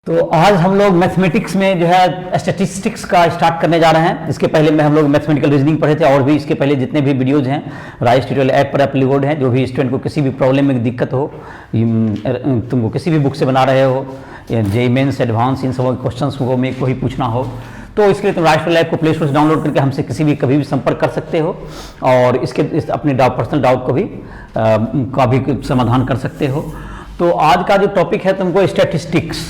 तो आज हम लोग मैथमेटिक्स में जो है स्टैटिस्टिक्स का स्टार्ट करने जा रहे हैं। इसके पहले में हम लोग मैथमेटिकल रीजनिंग पढ़े थे और भी इसके पहले जितने भी वीडियोज हैं राइस ट्यूटोरियल ऐप पर अपलोड हैं। जो भी स्टूडेंट को किसी भी प्रॉब्लम में दिक्कत हो, तुमको किसी भी बुक से बना रहे हो या जेईई मेंस एडवांस इन सब क्वेश्चंस को में कोई पूछना हो तो इसके लिए तुम राइस ट्यूटोरियल ऐप को प्ले स्टोर से डाउनलोड करके हमसे किसी भी कभी भी संपर्क कर सकते हो और अपने पर्सनल डाउट को भी समाधान कर सकते हो। तो आज का जो टॉपिक है तुमको स्टैटिस्टिक्स,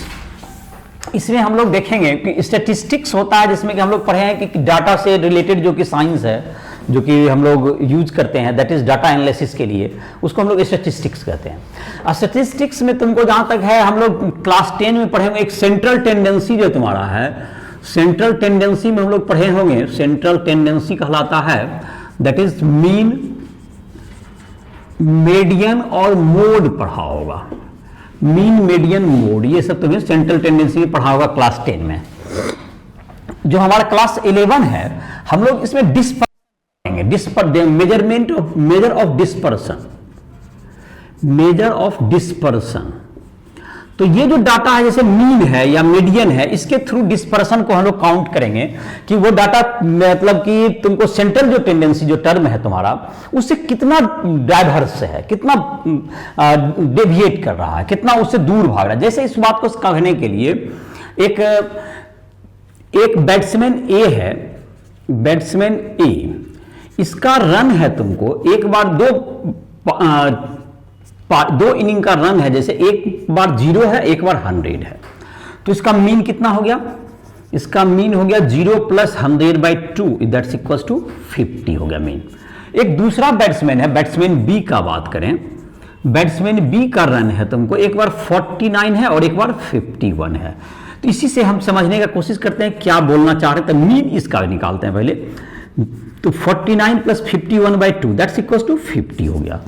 इसमें हम लोग देखेंगे कि स्टैटिस्टिक्स होता है जिसमें कि हम लोग पढ़े हैं कि डाटा से रिलेटेड जो कि साइंस है जो कि हम लोग यूज करते हैं, दैट इज डाटा एनालिसिस के लिए, उसको हम लोग स्टैटिस्टिक्स कहते हैं। स्टैटिस्टिक्स में तुमको जहां तक है हम लोग क्लास 10 में पढ़े होंगे एक सेंट्रल टेंडेंसी जो तुम्हारा है, सेंट्रल टेंडेंसी में हम लोग पढ़े होंगे, सेंट्रल टेंडेंसी कहलाता है दैट इज मीन, मीडियन और मोड पढ़ा होगा। मीन, मीडियन, मोड, ये सब तुम्हें सेंट्रल टेंडेंसी में पढ़ा होगा क्लास 10 में। जो हमारा क्लास 11 है हम लोग इसमें मेजर ऑफ डिस्पर्सन। तो ये जो डाटा है जैसे मीन है या मीडियन है, इसके थ्रू डिस्पर्सन को हम लोग काउंट करेंगे कि वो डाटा मतलब कि तुमको सेंट्रल जो टेंडेंसी जो टर्म है तुम्हारा उससे कितना डाइवर्स है, कितना डेविएट कर रहा है, कितना उससे दूर भाग रहा है। जैसे इस बात को कहने के लिए एक बैट्समैन ए है, बैट्समैन ए, इसका रन है तुमको एक बार दो इनिंग का रन है, जैसे एक बार 0 है एक बार 100 है, तो इसका मीन कितना हो गया? इसका मीन हो गया 0 + 100/2 दैट्स इक्वल्स टू 50 हो गया मीन। एक दूसरा बैट्समैन है, बैट्समैन बी का बात करें, बैट्समैन बी का रन है तुमको एक बार 49 है और एक बार 51 है। तो इसी से हम समझने का कोशिश करते हैं क्या बोलना चाह रहे हैं, तो मीन इसका निकालते हैं पहले। तो 49 + 51/2 दैट्स इक्वल्स टू 50 हो गया।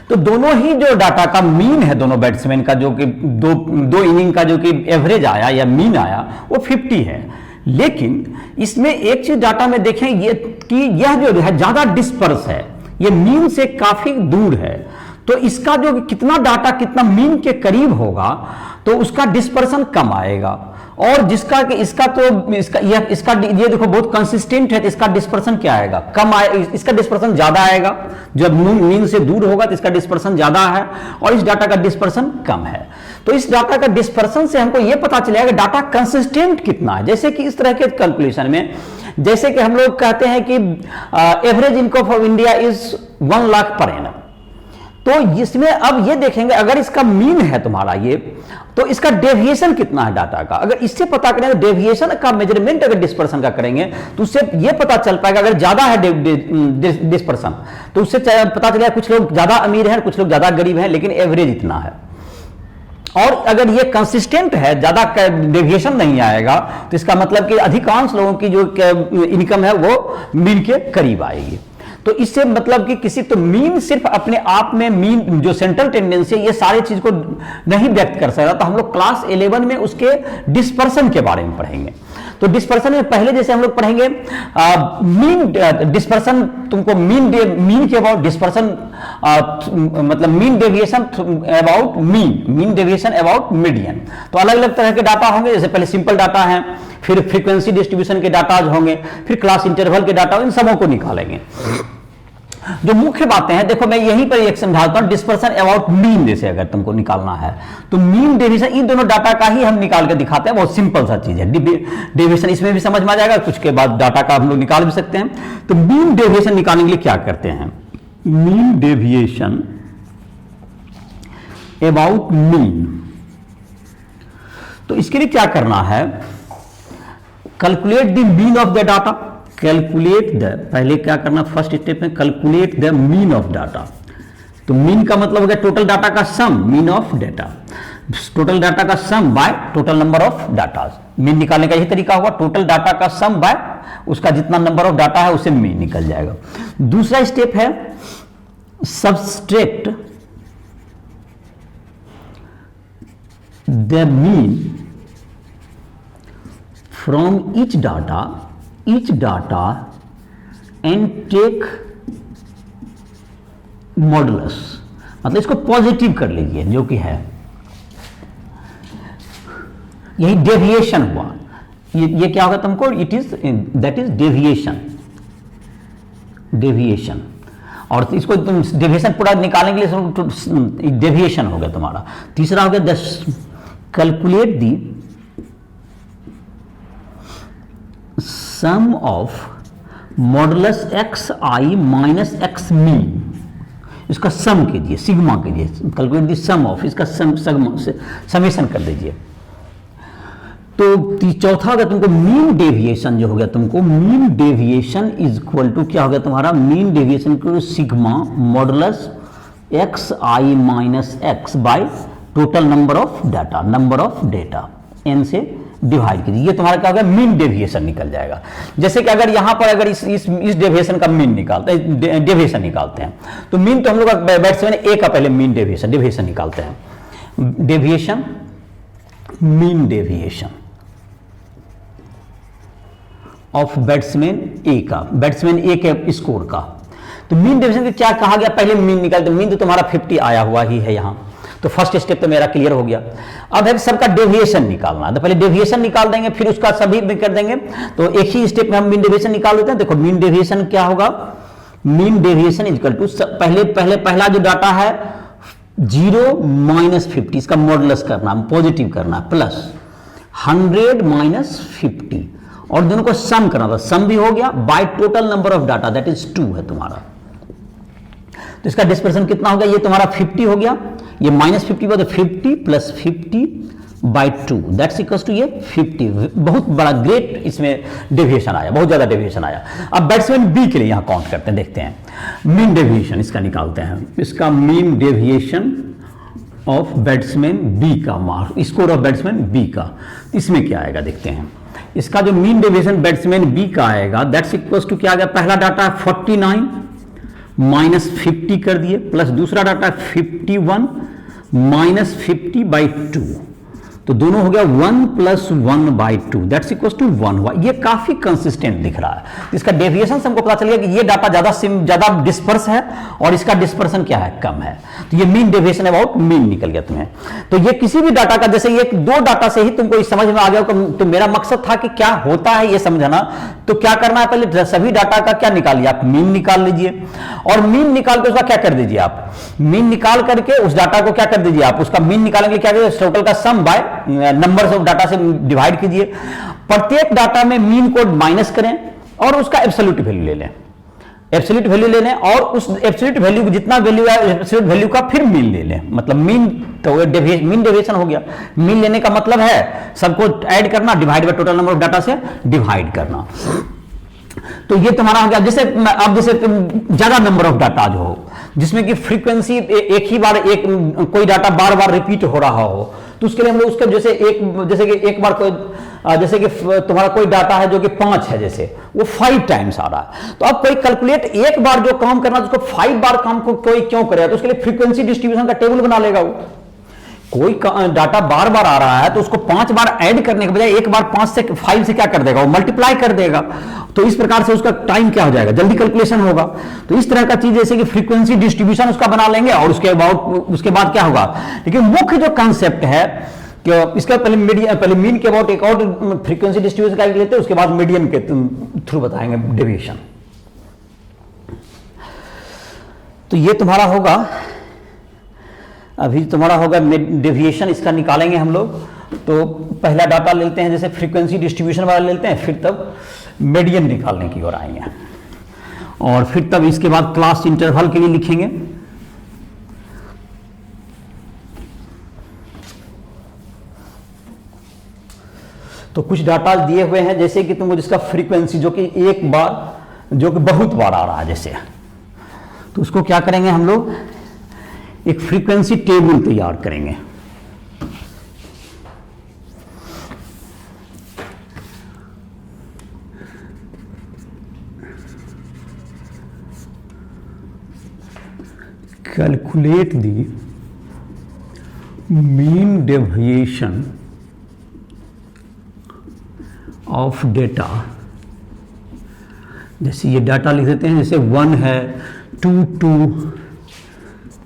तो दोनों ही जो डाटा का मीन है दोनों बैट्समैन का, जो कि दो इनिंग का जो कि एवरेज आया या मीन आया वो 50 है। लेकिन इसमें एक चीज डाटा में देखें ये कि यह जो है ज्यादा डिस्पर्स है, ये मीन से काफी दूर है, तो इसका जो कितना डाटा कितना मीन के करीब होगा तो उसका डिस्पर्सन कम आएगा। और जिसका कि इसका ये देखो बहुत कंसिस्टेंट है, तो इसका डिस्पर्सन क्या आएगा? कम आएगा। इसका डिस्पर्सन ज्यादा आएगा, जब मीन से दूर होगा तो इसका डिस्पर्सन ज्यादा है और इस डाटा का डिस्पर्सन कम है। तो इस डाटा का डिस्पर्सन से हमको ये पता चलेगा कि डाटा कंसिस्टेंट कितना है। जैसे कि इस तरह के कैलकुलेशन में जैसे कि हम लोग कहते हैं कि average income of India is 1 lakh per annum, तो इसमें अब ये देखेंगे अगर इसका मीन है तुम्हारा ये, तो इसका डेविएशन कितना है डाटा का। अगर इससे पता करेंगे डेविएशन का मेजरमेंट अगर डिस्पर्सन का करेंगे तो उससे ये पता चल पाएगा अगर ज्यादा है डिस्पर्सन तो उससे पता चलेगा कुछ लोग ज्यादा अमीर हैं कुछ लोग ज्यादा गरीब हैं, लेकिन एवरेज इतना है। और अगर ये कंसिस्टेंट है, ज्यादा डेविएशन नहीं आएगा, तो इसका मतलब कि अधिकांश लोगों की जो इनकम है वो मीन के करीब आएगी। तो इससे मतलब कि किसी तो मीन सिर्फ अपने आप में मीन जो सेंट्रल टेंडेंसी है ये सारी चीज को नहीं व्यक्त कर सकता। तो हम लोग क्लास 11 में उसके डिस्पर्सन के बारे में पढ़ेंगे। तो डिस्पर्सन में पहले जैसे हम लोग पढ़ेंगे मीन डिस्पर्सन, तुमको मीन के अबाउट डिस्पर्सन मतलब mean deviation about mean deviation about median. तो अलग अलग तरह के डाटा होंगे, जैसे पहले सिंपल डाटा है, फिर फ्रीक्वेंसी डिस्ट्रीब्यूशन के डाटा होंगे, फिर क्लास इंटरवल के डाटा, इन सबों को निकालेंगे। जो मुख्य बातें हैं देखो मैं यहीं पर एक समझाता हूं, डिस्पर्सन अबाउट मीन जैसे अगर तुमको निकालना है तो मीन डेविएशन इन दोनों डाटा का ही हम निकाल के दिखाते हैं। बहुत सिंपल सा चीज है, डेविएशन इसमें भी समझ में आ जाएगा, कुछ के बाद डाटा का हम लोग निकाल भी सकते हैं। तो मीन डेविएशन निकालने के लिए क्या करते हैं, मीन डेविएशन अबाउट मीन, तो इसके लिए क्या करना है, calculate the mean of the data, calculate the, पहले क्या करना फर्स्ट स्टेप में calculate the mean of data. तो मीन का मतलब हो गया टोटल डाटा का sum, mean of data, total data का sum by total number of data. Mean निकालने का यही तरीका होगा, टोटल डाटा का सम बाय उसका जितना नंबर ऑफ डाटा है उससे मीन निकल जाएगा। दूसरा स्टेप है subtract the mean from each data and take modulus, मतलब इसको पॉजिटिव कर लीजिए जो कि है यही डेविएशन हुआ। ये क्या होगा तुमको, it is that is deviation, deviation. और इसको तुम डेविएशन पूरा निकालने के लिए डेविएशन हो गया तुम्हारा। तीसरा हो गया calculate the sum of modulus X I minus x mean, इसका सम कीजिए, सिग्मा कीजिए, कैलकुलेट दी सम ऑफ, इसका समेशन कर दीजिए। तो चौथा होगा तुमको मीन डेविएशन, जो हो गया तुमको mean deviation is equal to क्या हो गया तुम्हारा, मीन डेविएशन को sigma modulus X I minus X by total number of data N से डिवाइड कीजिए। ये तुम्हारा क्या होगा, मीन डेविएशन निकल जाएगा। जैसे कि अगर यहां पर अगर इस डेविएशन का मीन निकालते हैं, डेविएशन निकालते हैं, तो मीन तो हम लोग बैट्समैन ए का पहले मीन डेविएशन निकालते हैं। Deviation, mean deviation of batsman A का, बैट्समैन ए के स्कोर का। तो मीन डेविएशन का क्या कहा गया, पहले मीन निकालते, मीन तो तुम्हारा 50 आया हुआ ही है यहां, तो फर्स्ट स्टेप तो मेरा क्लियर हो गया। अब है सबका डेविएशन निकालना, तो पहले डेविएशन निकाल देंगे, फिर उसका सभी में कर देंगे। तो एक ही स्टेप में हम मीन डेविएशन निकाल देते हैं। देखो मीन डेविएशन क्या होगा, मीन डेविएशन इक्वल टू पहला जो डाटा है 0 माइनस 50, इसका मॉडुलस करना, पॉजिटिव करना, प्लस 100 माइनस 50, और दोनों को सम करना था, सम भी हो गया bye total number of data that is 2 है तुम्हारा। तो इसका डिस्पर्सन कितना हो गया, ये तुम्हारा 50 हो गया, ये माइनस 50 हुआ, तो 50 plus 50 by 2 that's equals to ये 50। बहुत बड़ा ग्रेट इसमें डेविएशन आया, बहुत ज्यादा डेविएशन आया। अब बैट्समैन बी के लिए यहां काउंट करते हैं, देखते हैं मीन डेविएशन इसका निकालते हैं। इसका mean deviation of batsman B का mark, score of batsman B का, इसमें क्या आएगा देखते हैं। इसका जो मीन डेविएशन बैट्समैन बी का आएगा दैट्स इक्वल्स टू क्या आ गया, पहला डाटा है 49 माइनस 50 कर दिए, प्लस दूसरा डाटा 51 माइनस 50 बाई 2, तो दोनों हो गया 1 plus 1 by 2 that's equals to 1 हुआ। ये काफी कंसिस्टेंट दिख रहा है। इसका डेविएशन से हमको पता चल गया कि ये डाटा ज्यादा डिस्पर्स है और इसका डिस्पर्सन क्या है, कम है। तो ये मीन डेविएशन अबाउट मीन निकल गया तुम्हें। तो ये किसी भी डाटा का, जैसे ये 2 डाटा से ही तुमको समझ में आ गया। तो मेरा मकसद था कि क्या होता है ये समझना। तो क्या करना है, पहले सभी डाटा का क्या निकालिए आप, मीन निकाल लीजिए, और मीन निकाल के उसका क्या कर दीजिए आप, मीन निकाल करके उस डाटा को क्या कर दीजिए आप, उसका मीन निकालेंगे क्या करिए, टोटल का sum by numbers of data से डिवाइड कीजिए। प्रत्येक डाटा में मीन को माइनस करें और उसका एब्सोल्यूट वैल्यू ले लें, एब्सोल्यूट वैल्यू ले लें, और उस एब्सोल्यूट वैल्यू जितना वैल्यू है एब्सोल्यूट वैल्यू का फिर मीन ले लें। मतलब मीन तो मीन डेविएशन हो गया। मीन लेने का मतलब है सबको ऐड करना, divide by total number of data से डिवाइड करना। तो ये तुम्हारा हो गया। जैसे अब जैसे ज्यादा नंबर ऑफ डाटा जो हो, जिसमें कि फ्रीक्वेंसी एक ही बार कोई डाटा बार बार रिपीट हो रहा हो, तो उसके लिए हम लोग उसका जैसे कि एक बार कोई, जैसे कि तुम्हारा कोई डाटा है जो कि 5 है, जैसे वो 5 टाइम्स आ रहा है, तो अब कोई कैलकुलेट एक बार जो काम करना है उसको 5 बार काम को कोई क्यों करेगा, तो उसके लिए फ्रीक्वेंसी डिस्ट्रीब्यूशन का टेबल बना लेगा। वो कोई डाटा बार बार आ रहा है तो उसको 5 बार ऐड करने के बजाय एक बार 5 से क्या कर देगा, वो मल्टीप्लाई कर देगा। तो इस प्रकार से उसका टाइम क्या हो जाएगा, जल्दी कैलकुलेशन होगा। तो इस तरह का चीज जैसे कि फ्रीक्वेंसी डिस्ट्रीब्यूशन उसका बना लेंगे, और उसके बाद क्या होगा। लेकिन मुख्य जो कंसेप्ट है कि इसका पहले मीन के अबाउट एक और फ्रीक्वेंसी डिस्ट्रीब्यूशन का लेते हैं, उसके बाद मीडियन के थ्रू बताएंगे डेविएशन। तो ये तुम्हारा होगा, अभी तुम्हारा होगा डेविएशन, इसका निकालेंगे हम लोग। तो पहला डाटा लेते हैं, जैसे फ्रीक्वेंसी डिस्ट्रीब्यूशन वाला लेते हैं, फिर तब मीडियन निकालने की ओर आएंगे, और फिर तब इसके बाद क्लास इंटरवल के लिए लिखेंगे। तो कुछ डाटा दिए हुए हैं, जैसे कि तुमको जिसका फ्रीक्वेंसी जो कि बहुत बार आ रहा है जैसे, तो उसको क्या करेंगे हम लोग, एक फ्रीक्वेंसी टेबल तैयार करेंगे। Calculate the mean deviation of data. जैसे ये डाटा लिख देते हैं, जैसे 1 है, 2 2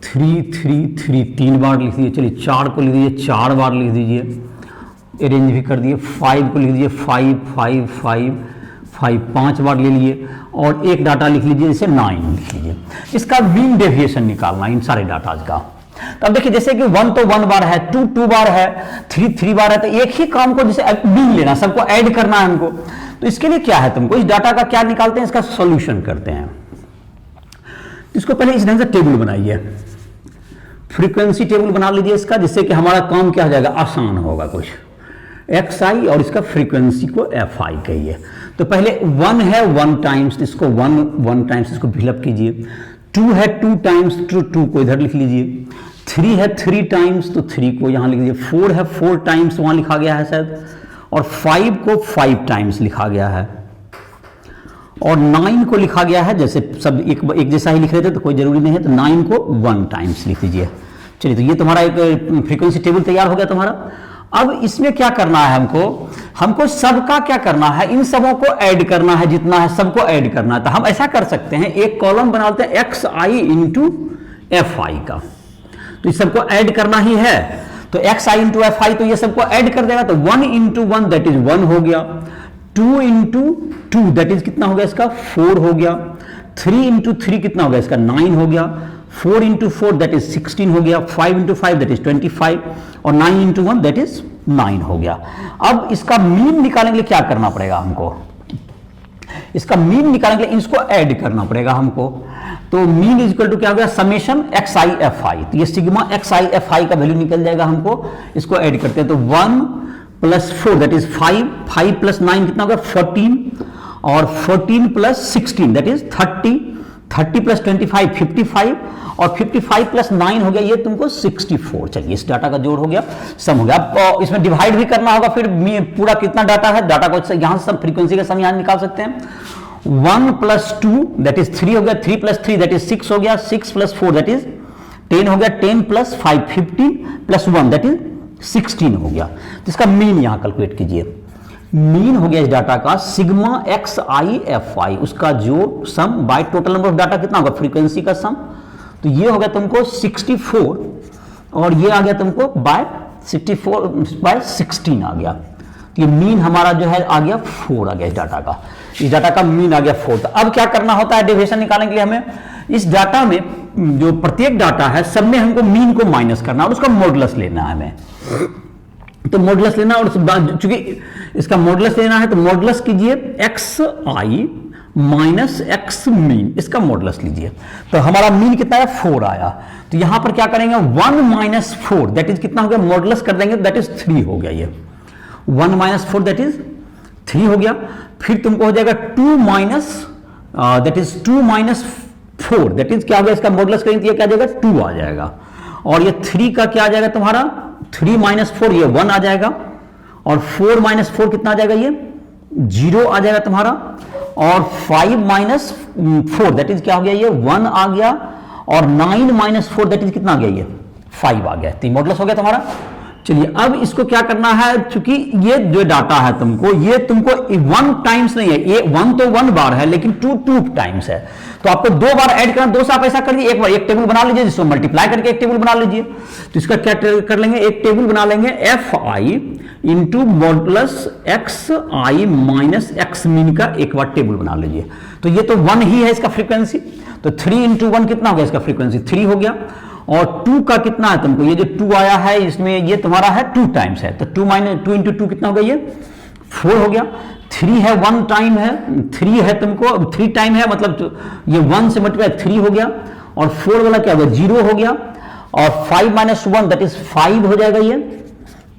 3 3 3 3 बार लिख दीजिए, चलिए 4 को लिख दीजिए 4 बार लिख दीजिए, अरेंज भी कर दिए। 5 को लिख दीजिए 5 5 5 5 5 बार ले लिए, और एक डाटा लिख लीजिए जैसे 9 लिख लीजिए। इसका मीन डेविएशन निकालना इन सारे डाटाज का। तो अब देखिए जैसे कि 1 तो 1 बार है, 2 2 बार है, 3 3 बार है, तो एक ही काम को जैसे मीन लेना, सबको ऐड करना है हमको। तो इसके लिए क्या है, तुमको इस डाटा का क्या निकालते हैं, इसका सॉल्यूशन करते हैं। इसको पहले इस ढंग से टेबल बनाइए, फ्रीक्वेंसी टेबल बना लीजिए इसका, जिससे कि हमारा काम क्या हो जाएगा, आसान होगा कुछ। xi और इसका फ्रीक्वेंसी को fi कहिए। तो पहले 1 है 1 टाइम्स, इसको 1 टाइम्स इसको फिलअप कीजिए। 2 है 2 टाइम्स, 2 को इधर लिख लीजिए। 3 है 3 टाइम्स, तो 3 को यहां लिख लीजिए। 4 है 4 टाइम्स, वहां लिखा गया है शायद, और 5 को 5 टाइम्स लिखा गया है, और 9 को लिखा गया है, जैसे सब एक जैसा ही लिख रहे थे तो कोई जरूरी नहीं है, तो 9 को 1 टाइम्स लिख दीजिए। चलिए, तो ये तुम्हारा एक फ्रीक्वेंसी टेबल तैयार हो गया तुम्हारा। अब इसमें क्या करना है हमको सबका क्या करना है, इन सबों को ऐड करना है, जितना है सबको ऐड करना है। तो हम ऐसा कर सकते हैं, एक कॉलम बनाते हैं xi इंटू fi का, तो इस सबको ऐड करना ही है। तो xi इंटू fi, तो ये सबको ऐड कर देगा, तो 1 इंटू 1 दैट इज 1 हो गया। 2 इंटू 2 दैट इज कितना हो गया इसका, 4 हो गया। 3 इंटू 3 कितना हो गया इसका, 9 हो गया। 4 इंटू 4 दैट इज 16 हो गया। 5 इंटू 5 दैट इज 25, और 9 इंटू 1 दैट इज 9 हो गया। अब इसका मीन निकालने के लिए क्या करना पड़ेगा हमको, इसका मीन निकालने के लिए इसको ऐड करना पड़ेगा हमको। तो मीन इज इक्वल टू क्या हो गया, समेशन xi fi। तो ये सिग्मा xi fi का वैल्यू निकल जाएगा हमको, इसको ऐड करते हैं। तो 1 प्लस 4 दैट इज 5, 5 प्लस 9 कितना हो गया 14, और 14 प्लस 16 दैट इज 30, 30 प्लस 25 55, और 55 प्लस 9 हो गया ये तुमको 64। चलिए, इस डाटा का जोड़ हो गया, सम हो गया। अब इसमें डिवाइड भी करना होगा, फिर पूरा कितना डाटा है, डाटा को यहां से सब फ्रीक्वेंसी का सम यहां निकाल सकते हैं। 1 प्लस 2 दैट इज 3 हो गया, 3 प्लस 3 दैट इज 6 हो गया, 6 प्लस 4 दैट इज 10 हो गया, 10 प्लस 5 15 प्लस 1 दैट इज 16 हो गया। तो इसका मीन यहां कैलकुलेट कीजिए। मीन हो गया इस डाटा का सिग्मा xi fi, उसका जो sum by total number of data कितना होगा, फ्रीक्वेंसी का सम। तो ये हो गया तुमको 64, और ये आ गया तुमको बाय 64 बाय 16 आ गया। तो ये मीन हमारा जो है आ गया 4 आ गया इस डाटा का। इस डाटा का मीन आ गया 4। तो अब क्या करना होता है डेविएशन निकालने के लिए, हमें इस डाटा में जो प्रत्येक डाटा है सब में हमको मीन को माइनस करना और उसका मॉडुलस लेना है हमें। तो मॉडुलस लेना, और चूंकि इसका मॉडुलस लेना है तो मॉडुलस कीजिए xi माइनस x मीन, इसका मॉडुलस लीजिए। तो हमारा मीन कितना है 4 आया। तो यहां पर क्या करेंगे 1 माइनस 4 दैट इज कितना हो गया, मॉडुलस कर देंगे दैट इज 3 हो गया। ये 1 माइनस 4 दैट इज 3 हो गया। फिर तुमको हो जाएगा 2 minus that is 2 minus 4 that is क्या हो गया, इसका मॉडुलस करेंगे क्या आ जाएगा 2 आ जाएगा। और ये 3 का क्या आ जाएगा तुम्हारा 3 माइनस 4 ये 1 आ जाएगा, और 4 माइनस 4 कितना आ जाएगा, ये 0 आ जाएगा तुम्हारा। और 5 माइनस 4 दैट इज क्या हो गया, ये 1 आ गया, और 9 माइनस 4 दैट इज कितना आ गया, ये 5 आ गया। तो मॉडुलस हो गया तुम्हारा। चलिए, अब इसको क्या करना है, चूंकि ये जो डाटा है तुमको, ये तुमको 1 टाइम्स नहीं है, ये 1 तो 1 बार है, लेकिन 2 टाइम्स है। तो आपको 2 बार ऐड करना, 2 से आप ऐसा कर लीजिए, एक बार एक टेबल बना लीजिए, जिसको मल्टीप्लाई करके एक टेबल बना लीजिए। तो इसका क्या कर लेंगे, एक टेबल बना लेंगे fi into modulus xi minus x mean का एक बार टेबल बना लीजिए। तो ये तो 1 ही है इसका फ्रीक्वेंसी, तो 3 इंटू 1 कितना हो गया इसका फ्रीक्वेंसी 3 हो गया। और 2 का कितना है तुमको, ये जो 2 आया है इसमें ये तुम्हारा है 2 टाइम्स है, तो 2 माइनस 2 इंटू 2 कितना हो गया, ये 4 हो गया। 3 है 1 टाइम है, 3 है तुमको 3 टाइम है, मतलब ये 1 से मल्टीप्लाई 3 हो गया। और 4 वाला क्या हो गया 0 हो गया। और 5 माइनस 1 दैट इज 5 हो जाएगा ये।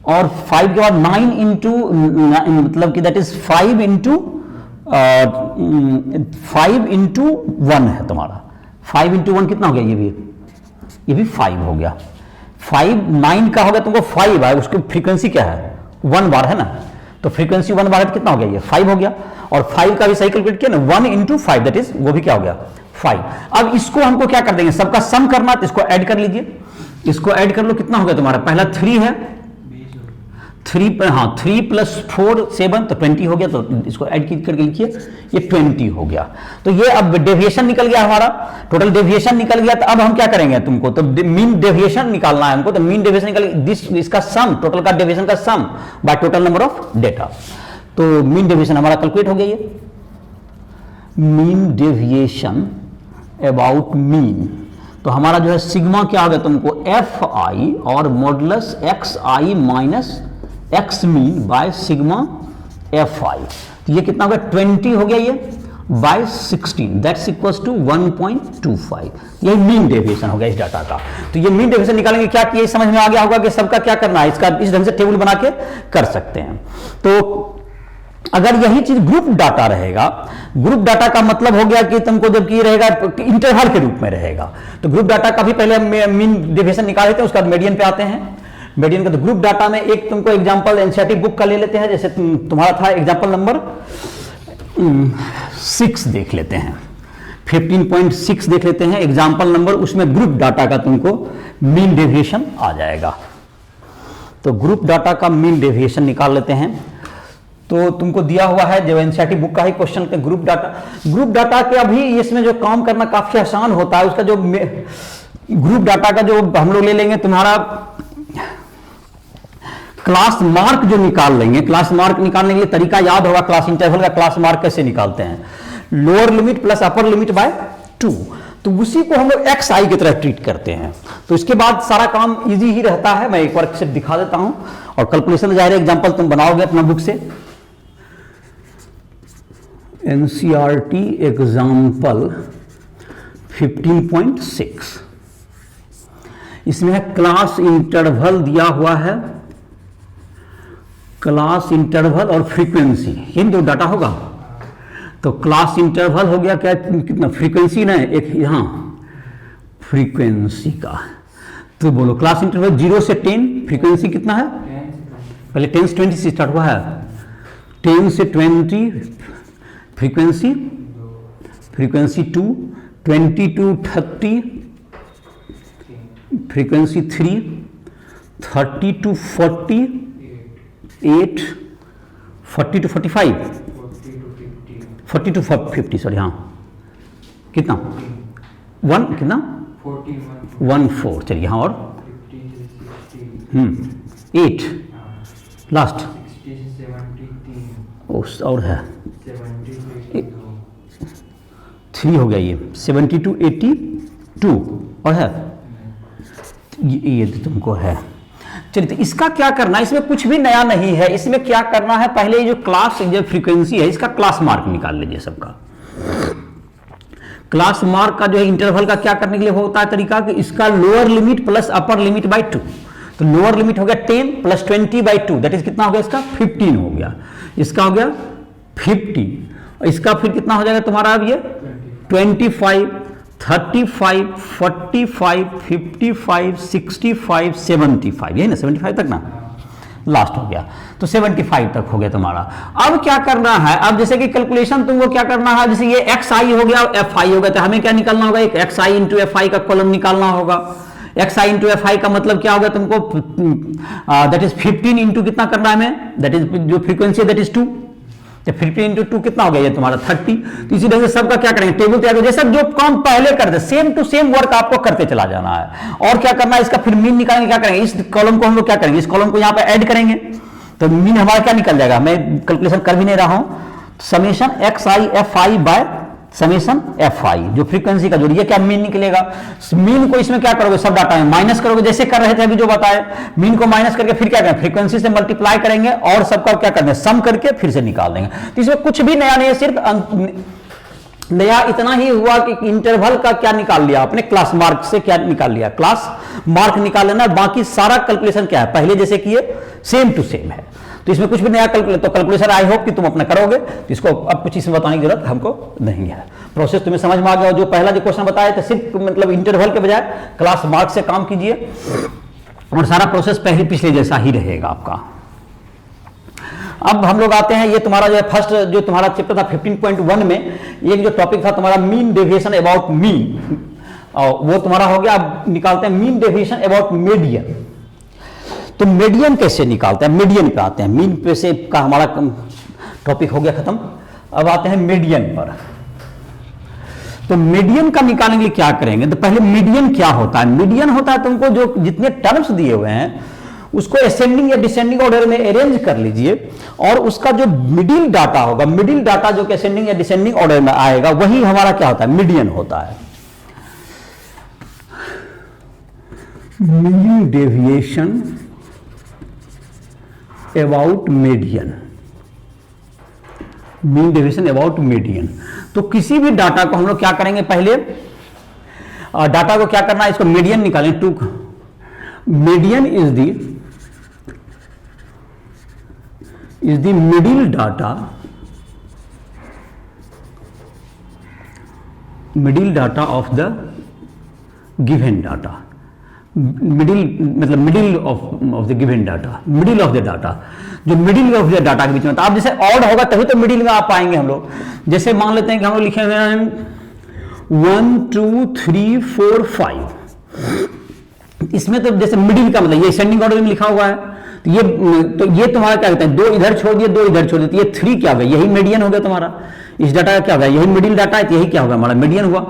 और 5 के बाद 9 इंटू मतलब कि दैट इज 5 इंटू 1 है तुम्हारा। 5 इंटू 1 कितना हो गया, ये भी 5 हो गया। 5 9 का हो गया तुमको 5 है, उसकी फ्रीक्वेंसी क्या है 1 बार है ना, तो फ्रीक्वेंसी 1 बार है तो कितना हो गया, ये 5 हो गया। और 5 का भी सही कैलकुलेट किया ना, 1 इंटू 5 दैट इज वो भी क्या हो गया 5। अब इसको हमको क्या कर देंगे, सबका सम करना, तो इसको ऐड कर लीजिए। इसको ऐड कर लो, कितना हो गया तुम्हारा, पहला 3 है, 3 पर, हाँ 3 + 4 7 तो 20 हो गया, तो इसको ऐड करके लिखिए, ये 20 हो गया। तो ये अब डेविएशन निकल गया हमारा, टोटल डेविएशन निकल गया। तो अब हम क्या करेंगे, तुमको तो मीन डेविएशन निकालना है हमको, तो मीन डेविएशन निकल दिस, इसका सम, टोटल का डेविएशन का sum by total number of data. तो मीन डेविएशन हमारा कैलकुलेट हो गया। ये मीन डेविएशन अबाउट मीन, तो हमारा जो है सिग्मा क्या हो गया तुमको, एफ आई और modulus X I minus x mean by sigma F I. तो ये कितना हो गया, 20 हो गया, ये बाय 16, दैट्स इक्वल्स टू 1.25। ये मीन डेविएशन हो गया इस डाटा का। तो ये मीन डेविएशन निकालेंगे क्या, कि ये समझ में आ गया होगा कि सबका क्या करना है, इसका इस ढंग से टेबल बना के कर सकते हैं। तो अगर यही चीज ग्रुप डाटा रहेगा, ग्रुप डाटा का मतलब हो गया कि तुमको जब की रहेगा इंटरवल के रूप में रहेगा, तो ग्रुप डाटा का भी पहले मीन डेविएशन निकाल लेते हैं, उसके बाद मीडियन पे आते हैं। मीडियन का तो ग्रुप डाटा में एक तुमको एग्जांपल एनसीईआरटी बुक का ले लेते हैं, जैसे तुम्हारा था एग्जांपल नंबर 6 देख लेते हैं, 15.6 देख लेते हैं एग्जांपल नंबर, उसमें ग्रुप डाटा का तुमको मीन डेविएशन आ जाएगा। तो ग्रुप डाटा का मीन डेविएशन निकाल लेते हैं। तो तुमको दिया हुआ है जो एनसीईआरटी बुक का ही क्वेश्चन के ग्रुप डाटा के अभी इसमें जो काम करना काफी आसान होता है, उसका जो ग्रुप डाटा का जो हम लोग ले लेंगे, तुम्हारा क्लास मार्क जो निकाल लेंगे, क्लास मार्क निकालने के लिए तरीका याद होगा, क्लास इंटरवल का क्लास मार्क कैसे निकालते हैं, lower limit plus upper limit by 2, तो उसी को हम लोग एक्स आई की तरह ट्रीट करते हैं। तो इसके बाद सारा काम इजी ही रहता है। मैं एक बार सिर्फ दिखा देता हूं, और कैलकुलेशन जाहिर है एग्जांपल तुम बनाओगे अपना बुक से। एनसीईआरटी एग्जाम्पल 15.6, इसमें क्लास इंटरवल दिया हुआ है, क्लास इंटरवल और फ्रीक्वेंसी, इन दो डाटा होगा। तो क्लास इंटरवल हो गया क्या, कितना फ्रीक्वेंसी ना, एक यहां फ्रीक्वेंसी का, तो बोलो क्लास इंटरवल 0 से 10, फ्रीक्वेंसी कितना है, पहले 10 से 20 से स्टार्ट हुआ है, 10 से 20 frequency, frequency 2, 20 to 30 frequency 3, 30 to 40 8, 40 to 45, 40 to 50, sorry, हाँ कितना 1 कितना 14, चलिए हाँ, और 8 लास्ट, और है 3 हो गया, ये 70 to 82 और है ये तुमको है। चलिए, तो इसका क्या करना है, इसमें कुछ भी नया नहीं है। इसमें क्या करना है, पहले जो क्लास जो फ्रीक्वेंसी है इसका क्लास मार्क निकाल लीजिए सबका। क्लास मार्क का जो है इंटरवल का क्या करने के लिए होता है तरीका, कि इसका lower limit plus upper limit by 2। तो लोअर लिमिट हो गया 10 प्लस 20 बाय 2, दैट इज कितना हो गया, इसका 15 हो गया, इसका हो गया 50, और इसका फिर कितना हो जाएगा तुम्हारा, अब ये 25, 35, 45, 55, 65, 75, यही ना 75 तक ना लास्ट हो गया। तो 75 तक हो गया तुम्हारा। अब क्या करना है, अब जैसे कि कैलकुलेशन तुमको क्या करना है, जैसे ये एक्स आई हो गया, एफ आई हो गया, तो हमें क्या निकालना होगा, एक x I into F I का कॉलम निकालना होगा। X I into F I का मतलब क्या होगा तुमको, दैट इज 15 इंटू कितना करना है हमें, दैट इज जो फ्रीक्वेंसी दैट इज 2, तो 15 इंटू 2 कितना हो गया, ये तुम्हारा 30। तो इसी तरह से सबका क्या करेंगे, टेबल तैयार जैसा जो काम पहले करते सेम टू सेम वर्क आपको करते चला जाना है। और क्या करना है, इसका फिर मीन निकालेंगे, क्या करेंगे, इस कॉलम को हम लोग क्या करेंगे, इस कॉलम को यहाँ पे ऐड करेंगे, तो मीन हमारा क्या निकल जाएगा, मैं कैलकुलेशन कर भी नहीं रहा हूं, summation x I F I by summation F I, जो फ्रीक्वेंसी का जोड़िए, क्या मीन निकलेगा। मीन को इसमें क्या करोगे, सब डाटा में माइनस करोगे, जैसे कर रहे थे अभी जो बताए, मीन को माइनस करके फिर क्या करेंगे, फ्रीक्वेंसी से मल्टीप्लाई करेंगे, और सबका क्या करना है, सम करके फिर से निकाल देंगे। तो इसमें कुछ भी नया नहीं है, सिर्फ नया इतना ही हुआ कि इंटरवल का क्या निकाल लिया आपने, क्लास मार्क से क्या निकाल लिया, क्लास मार्क निकाल लेना, बाकी सारा कैलकुलेशन क्या है पहले जैसे किए सेम टू सेम है। तो इसमें कुछ भी नया कैलकुलेशन आई होप कि तुम अपना करोगे, तो इसको अब कुछ इसमें बताने की जरूरत हमको नहीं है। प्रोसेस तुम्हें समझ में आ गया। जो पहला जो क्वेश्चन बताया था सिर्फ मतलब इंटरवल के बजाय क्लास मार्क से काम कीजिए, और सारा प्रोसेस पहले पिछले जैसा ही रहेगा आपका। अब हम लोग आते हैं, ये तुम्हारा जो है फर्स्ट जो तुम्हारा चैप्टर था 15.1 में एक जो टॉपिक था तुम्हारा मीन डेविएशन अबाउट मीन, और वो तुम्हारा हो गया। अब निकालते हैं मीन डेविएशन अबाउट मीडियन। तो मीडियन कैसे निकालते हैं, मीडियन पे आते हैं। मीन पे से का हमारा टॉपिक हो गया खत्म, अब आते हैं मीडियन पर। तो मीडियन का निकालने के लिए क्या करेंगे, तो पहले मीडियन क्या होता है। मीडियन होता है तुमको जो जितने टर्म्स दिए हुए हैं उसको असेंडिंग या डिसेंडिंग ऑर्डर में अरेंज कर लीजिए, और उसका जो मिडिल डाटा होगा, मिडिल डाटा जो असेंडिंग या डिसेंडिंग ऑर्डर में आएगा वही हमारा क्या होता है, मीडियन होता है। Mean deviation about median, mean deviation about median. तो किसी भी डाटा को हम लोग क्या करेंगे, पहले डाटा को क्या करना है, इसको मीडियन निकालें। To median is the middle data, middle data of the given data. Middle मतलब middle of the given data, middle of the data, जो मिडिल ऑफ द डाटा के बीच में। तो आप जैसे ऑड होगा तभी तो मिडिल में आ पाएंगे हम लोग। जैसे मान लेते हैं कि हम लोग लिखे हुए हैं 1 2 3 4 5, इसमें तो जैसे मिडिल का मतलब ये असेंडिंग ऑर्डर में लिखा हुआ है, तो ये तुम्हारा क्या कहते हैं, 2 इधर छोड़ दिए 2 इधर छोड़ दिए, तो ये 3 क्या हो गया, यही मीडियन हो गया तुम्हारा। इस डाटा का क्या होगा, यही मिडिल डाटा है, तो यही क्या होगा हमारा मीडियन हुआ।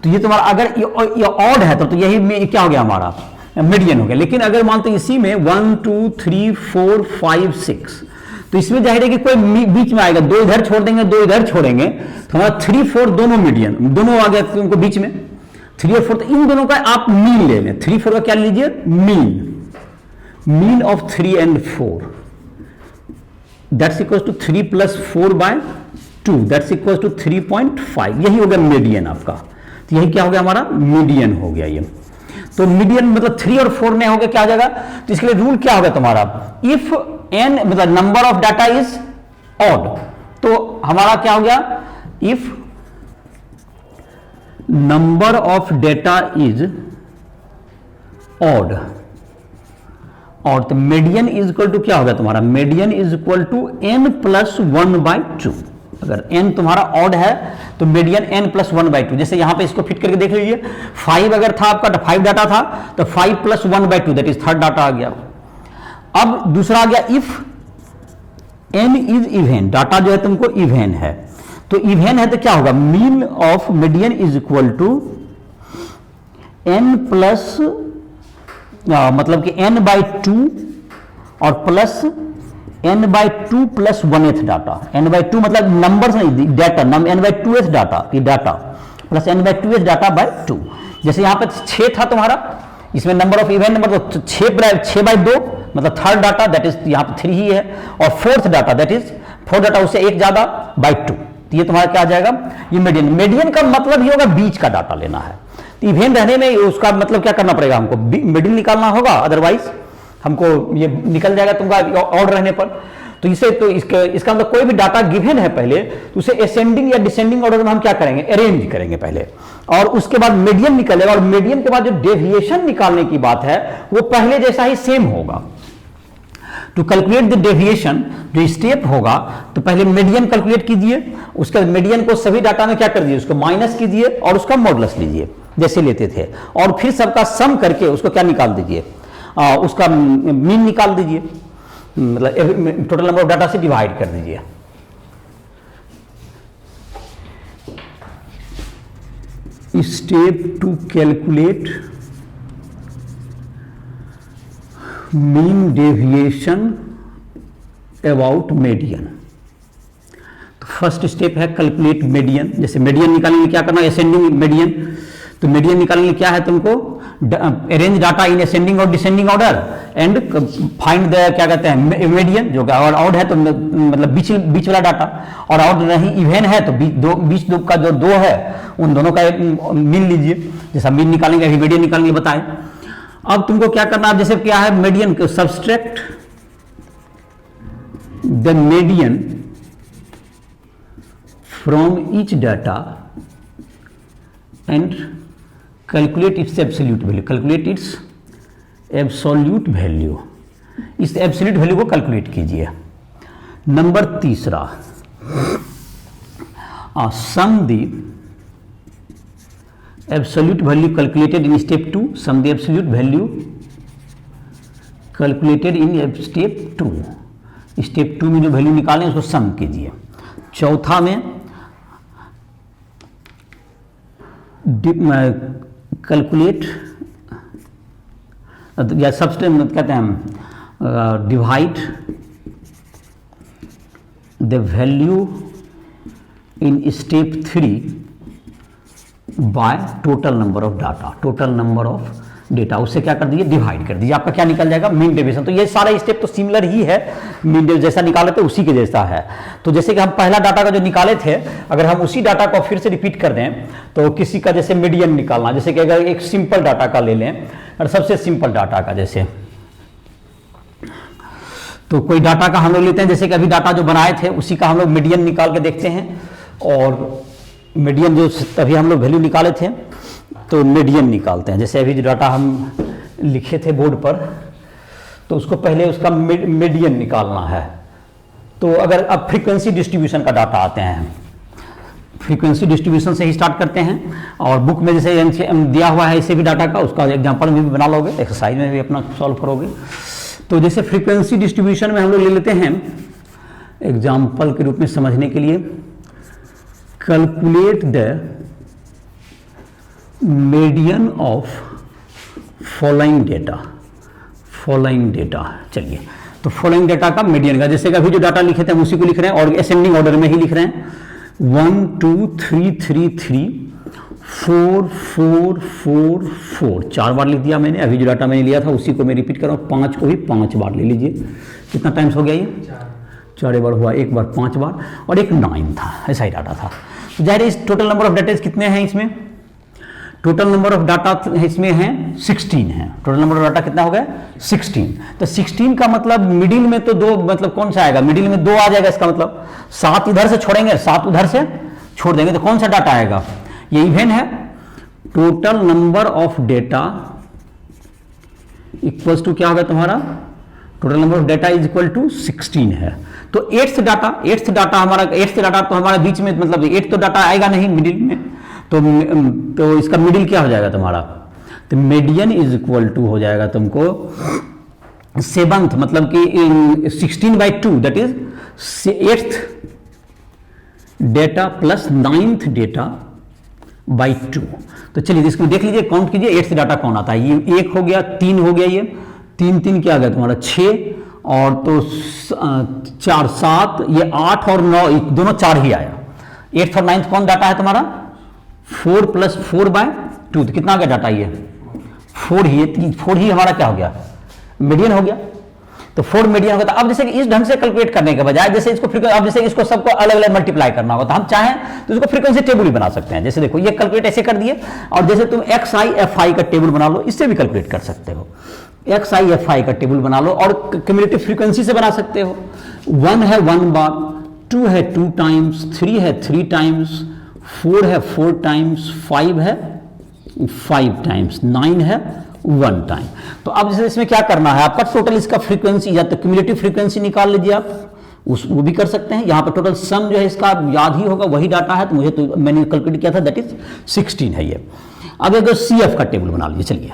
तो ये तुम्हारा अगर ये ऑड है तो यही क्या हो गया हमारा मीडियन हो गया। लेकिन अगर मानते इसी में 1 2 3 4 5 6, तो इसमें जाहिर है कि कोई बीच में आएगा, 2 इधर छोड़ देंगे 2 इधर छोड़ेंगे, तो हमारा 3 4 दोनों मीडियन, दोनों आ गया तुमको बीच में 3 और 4, तो इन दोनों का आप मीन ले लें। 3 4 का क्या लीजिए, mean of 3 and 4, that's equal to 3 + 4/2, that's equal to 3.5, यही हो गया मीडियन आपका। तो यही क्या हो गया हमारा, मीडियन हो गया ये। तो मीडियन मतलब 3 और 4 में हो गया, क्या हो जाएगा, तो इसके लिए रूल क्या होगा तुम्हारा, इफ n मतलब number of data is odd, तो हमारा क्या हो गया, if number of data is odd, और तो मीडियन इज इक्वल टू क्या होगा तुम्हारा, median is equal to n + 1/2। अगर n तुम्हारा ऑड है तो मीडियन n + 1/2। जैसे यहां पे इसको फिट करके देख लीजिए, 5 अगर था आपका, 5 डाटा था तो 5 + 1/2 दैट इज थर्ड डाटा आ गया। अब दूसरा आ गया, if n is even, data जो है तुमको इवन है, तो इवन है तो क्या होगा, mean of median is equal to n plus मतलब कि n/2 और plus n/2 + 1th data. n/2 मतलब नंबर नहीं, डाटा n/2th डाटा, ये data plus n/2th data by 2। जैसे यहां पे 6 था तुम्हारा, इसमें नंबर ऑफ इवेंट नंबर तो 6/2 मतलब थर्ड डाटा दैट इज यहां पे 3 ही है, और fourth data that is 4 data उससे एक ज्यादा बाय 2, तो ये तुम्हारा क्या आ जाएगा, ये मीडियन। मीडियन का मतलब ये होगा बीच का डाटा लेना है। तो इवेंट रहने में उसका मतलब क्या करना पड़ेगा, हमको मिडिल निकालना होगा, अदरवाइज हमको ये निकल जाएगा तुमका ऑर्डर रहने पर। तो इसे तो इसका मतलब कोई भी डाटा गिवन है पहले, तो उसे असेंडिंग या डिसेंडिंग ऑर्डर में हम क्या करेंगे, अरेंज करेंगे पहले, और उसके बाद मीडियन निकलेगा, और मीडियन के बाद जो डेविएशन निकालने की बात है वो पहले जैसा ही सेम होगा। टू कैलकुलेट द डेविएशन जो स्टेप होगा, तो पहले मीडियन कैलकुलेट कीजिए, उसके मीडियन को सभी डाटा में क्या कर दीजिए, उसको माइनस कीजिए और उसका मॉडुलस लीजिए जैसे लेते थे, और फिर सबका सम करके उसको क्या निकाल दीजिए, उसका मीन निकाल दीजिए, मतलब टोटल नंबर ऑफ डाटा से डिवाइड कर दीजिए। Step two calculate mean deviation about median. तो फर्स्ट स्टेप है कैलकुलेट मीडियन। जैसे मीडियन निकालने में क्या करना है, असेंडिंग मीडियन, तो मीडियन निकालने में क्या है तुमको, अरेंज डाटा इन असेंडिंग और descending order and find the क्या कहते हैं मीडियन, जो अगर ऑड है तो मतलब बीच वाला डाटा, और ऑड नहीं इवन है तो बीच का जो 2 है उन दोनों का मीन लीजिए। जैसा मीन निकालेंगे अभी मीडियन निकालेंगे बताएं। अब तुमको क्या करना है, जैसे क्या है मीडियन को subtract the median from each data and calculate its absolute value, calculate its absolute value, इस एब्सोल्यूट वैल्यू को कैलकुलेट कीजिए। नंबर तीसरा, sum the absolute value calculated in step 2, sum the absolute value calculated in step 2, step 2 में जो value निकालें उसको सम कीजिए। चौथा में कैलकुलेट या सबसे कहते हैं divide the value in step 3 bye total number of data, total number of data, उससे क्या कर दीजिए डिवाइड कर दीजिए, आपका क्या निकल जाएगा मीन डेविएशन। तो ये सारा स्टेप तो सिमिलर ही है, मीन डेविएशन जैसा निकाले थे उसी के जैसा है। तो जैसे कि हम पहला डाटा का जो निकाले थे, अगर हम उसी डाटा को फिर से रिपीट कर दें तो किसी का जैसे मीडियन निकालना, जैसे कि अगर एक सिंपल डाटा का ले लें और सबसे सिंपल डाटा का, जैसे तो कोई डाटा का हम लोग लेते हैं, जैसे कि अभी डाटा जो बनाए थे उसी का हम लोग मीडियन निकाल के देखते हैं, और मीडियन जो अभी हम लोग वैल्यू निकाले थे तो मीडियन निकालते हैं। जैसे अभी जो डाटा हम लिखे थे बोर्ड पर, तो उसको पहले उसका मीडियन निकालना है। तो अगर अब फ्रीक्वेंसी डिस्ट्रीब्यूशन का डाटा आते हैं, फ्रीक्वेंसी डिस्ट्रीब्यूशन से ही स्टार्ट करते हैं, और बुक में जैसे दिया हुआ है इसे भी डाटा का, उसका एग्जांपल में भी बना लोगे, एक्सरसाइज में भी अपना सॉल्व करोगे। तो जैसे फ्रीक्वेंसी डिस्ट्रीब्यूशन में हम लोग ले लेते हैं एग्जाम्पल के रूप में समझने के लिए, calculate the median of following data, following data. चलिए, तो फॉलोइंग डेटा का मीडियन का, जैसे कि अभी जो डाटा लिखे थे हम उसी को लिख रहे हैं और असेंडिंग ऑर्डर में ही लिख रहे हैं। 1 2 3 3 3 4 4 4 4 4 बार लिख दिया मैंने। अभी जो डाटा मैंने लिया था उसी को मैं रिपीट कर रहा हूँ, 5 को भी 5 बार ले लीजिए। कितना टाइम्स हो गया ये? 4 बार हुआ, एक बार 5 बार, और एक 9 था, ऐसा ही डाटा था। तो जाहिर है इस टोटल नंबर ऑफ डाटा कितने हैं इसमें? टोटल नंबर ऑफ डाटा इसमें है 16 है। टोटल नंबर ऑफ डाटा कितना हो गया? 16। तो 16 का मतलब मिडिल में तो 2, मतलब कौन सा आएगा? मिडिल में 2 आ जाएगा, इसका मतलब 7 इधर से छोड़ेंगे, 7 उधर से छोड़ देंगे, तो कौन सा डाटा आएगा? ये इवन है। Total number of data equals to क्या होगा तुम्हारा? Total number of data is equal to 16 है। तो 8th डाटा हमारा, 8th डाटा तो हमारा बीच में, मतलब 8 तो डाटा आएगा नहीं मिडिल में, तो इसका मिडिल क्या हो जाएगा तुम्हारा? तो मीडियन इज इक्वल टू हो जाएगा तुमको 7th, मतलब कि 16/2, that is 8th data plus 9th data by 2। तो चलिए इसको देख लीजिए, काउंट कीजिए 8th डाटा कौन आता है। ये 1 हो गया, 3 हो गया, ये 3 3 क्या आ गया तुम्हारा? 6, और तो 4 7, ये 8 और 9 दोनों 4 ही आया। 8th और 9th कौन डाटा है तुम्हारा? 4 + 4/2, तो कितना आ गया डाटा? ये 4 ही हमारा क्या हो गया? मीडियन हो गया। तो 4 मीडियन हो गया। तो अब जैसे कि इस ढंग से कैलकुलेट करने के बजाय, जैसे इसको अब जैसे इसको सबको अलग अलग मल्टीप्लाई करना होगा, तो हम चाहें तो इसको फ्रीक्वेंसी टेबल ही बना सकते हैं। जैसे देखो ये कैलकुलेट ऐसे कर दिए, और जैसे तुम XI FI का टेबल बना लो, इससे भी कैलकुलेट कर सकते हो। XI FI का टेबल बना लो, और क्यूमुलेटिव फ्रीक्वेंसी से बना सकते हो। 1 है 1 बार, 2 है 2 टाइम्स, 3 है 3 टाइम्स, 4 है 4 टाइम्स, 5 है 5 टाइम्स, 9 है 1 टाइम। तो अब जैसे इसमें क्या करना है आपका? टोटल इसका फ्रीक्वेंसी या तो क्यूमुलेटिव फ्रीक्वेंसी निकाल लीजिए आप, वो भी कर सकते हैं। यहाँ पर टोटल सम जो है इसका याद ही होगा, वही डाटा है, तो मुझे तो मैंने कैलकुलेट किया था, दैट इज 16 है ये। अब अगर CF का टेबल बना लीजिए, चलिए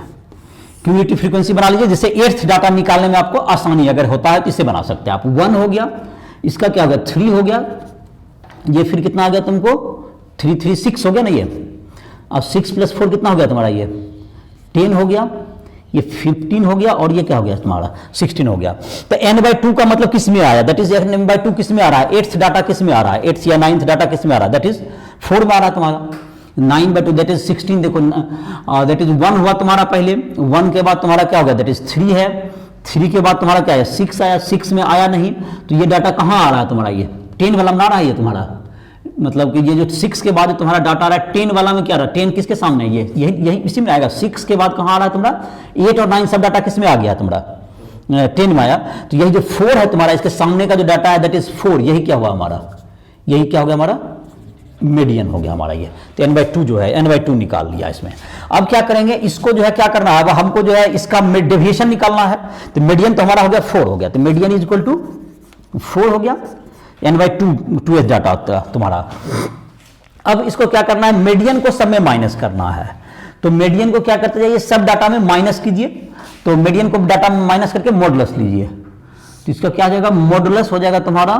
क्यूमुलेटिव फ्रीक्वेंसी बना लीजिए, जिससे 8th डाटा निकालने में आपको आसानी अगर होता है तो इसे बना सकते हैं आप। 1 हो गया, इसका क्या हो गया? 3 हो गया, ये फिर कितना आ गया तुमको? 3 3 6 हो गया ना ये। अब 6 + 4 कितना हो गया तुम्हारा? ये 10 हो गया, ये 15 हो गया, और ये क्या हो गया तुम्हारा? 16 हो गया। तो n/2 का मतलब किस में आया? दैट इज n/2 किस में आ रहा है? 8th डाटा किस में आ रहा है? 8th या 9th डाटा किस में आ रहा है? दैट इज 4 में आ रहा है तुम्हारा। 9/2 दैट इज 16। देखो दैट इज 1 हुआ तुम्हारा पहले, 1 के बाद तुम्हारा क्या हो गया? दैट इज 3 है, 3 के बाद तुम्हारा क्या है? 6 आया, 6 में आया नहीं, तो ये डाटा कहाँ आ रहा है तुम्हारा? ये 10 वाला में आ रहा है ये तुम्हारा, मतलब कि ये जो 6 के बाद तुम्हारा डाटा आ रहा है 10 वाला में क्या आ रहा है? 10 किसके सामने? ये यही इसी में आएगा। 6 के बाद कहाँ आ रहा है तुम्हारा? 8 और 9 सब डाटा किस में आ गया तुम्हारा? 10 में आया। तो यही जो 4 है तुम्हारा, इसके सामने का जो डाटा है दैट इज 4, यही क्या हुआ हमारा? यही क्या हो गया हमारा? मीडियन हो गया हमारा ये। तो n/2 जो है, n/2 निकाल लिया इसमें। अब क्या करेंगे? इसको जो है क्या करना है? अब हमको जो है इसका डेविएशन निकालना है। तो मीडियन तो हमारा हो गया 4 हो गया, तो मीडियन इज इक्वल टू 4 हो गया। n/2 2h डाटा तुम्हारा। अब इसको क्या करना है? मीडियन को सब में माइनस करना है। तो मीडियन को क्या करते जाइए? सब डाटा में माइनस कीजिए, तो मीडियन को डाटा माइनस करके मॉडुलस लीजिए, तो इसका क्या आ जाएगा, मॉडुलस हो जाएगा तुम्हारा,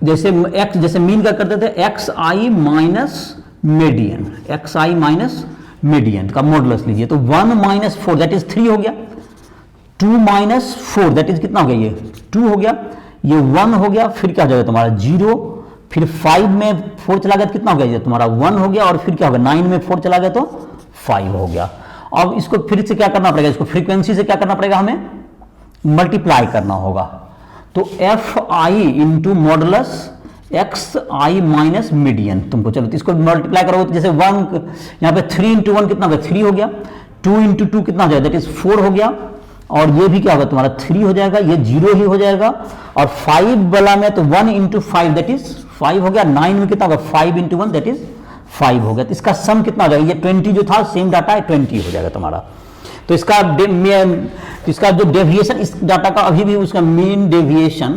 जैसे एक्स जैसे मीन का करते थे एक्स आई माइनस मीडियन, एक्स आई माइनस मीडियन का मॉडुलस लीजिए, तो 1 माइनस 4 दैट इज 3 हो गया, 2 माइनस 4 दैट इज कितना हो गया, ये 2 हो गया, ये 1 हो गया, फिर क्या हो जाएगा तुम्हारा 0, फिर 5 में 4 चला गया तो कितना हो गया, ये तुम्हारा 1 हो गया, और फिर क्या होगा 9 में 4 चला गया तो 5 हो गया। अब इसको फिर से क्या करना पड़ेगा, इसको फ्रीक्वेंसी से क्या करना पड़ेगा, हमें मल्टीप्लाई करना होगा, तो F I into modulus X I minus median तुमको, चलो तो इसको मल्टीप्लाई करोगे तो जैसे 1 यहाँ पे 3 इंटू 1 कितना होगा, 3 हो गया, 2 इंटू 2 कितना हो जाएगा, दैट इज 4 हो गया, और ये भी क्या होगा तुम्हारा 3 हो जाएगा, ये 0 ही हो जाएगा, और 5 वाला में तो 1 इंटू 5 दैट इज 5 हो गया, 9 में कितना होगा 5 इंटू 1 दैट इज 5 हो गया, तो इसका सम कितना हो जाएगा, ये 20 जो था सेम डाटा है 20 हो जाएगा तुम्हारा। तो इसका जो डेविएशन इस डाटा का अभी भी उसका mean deviation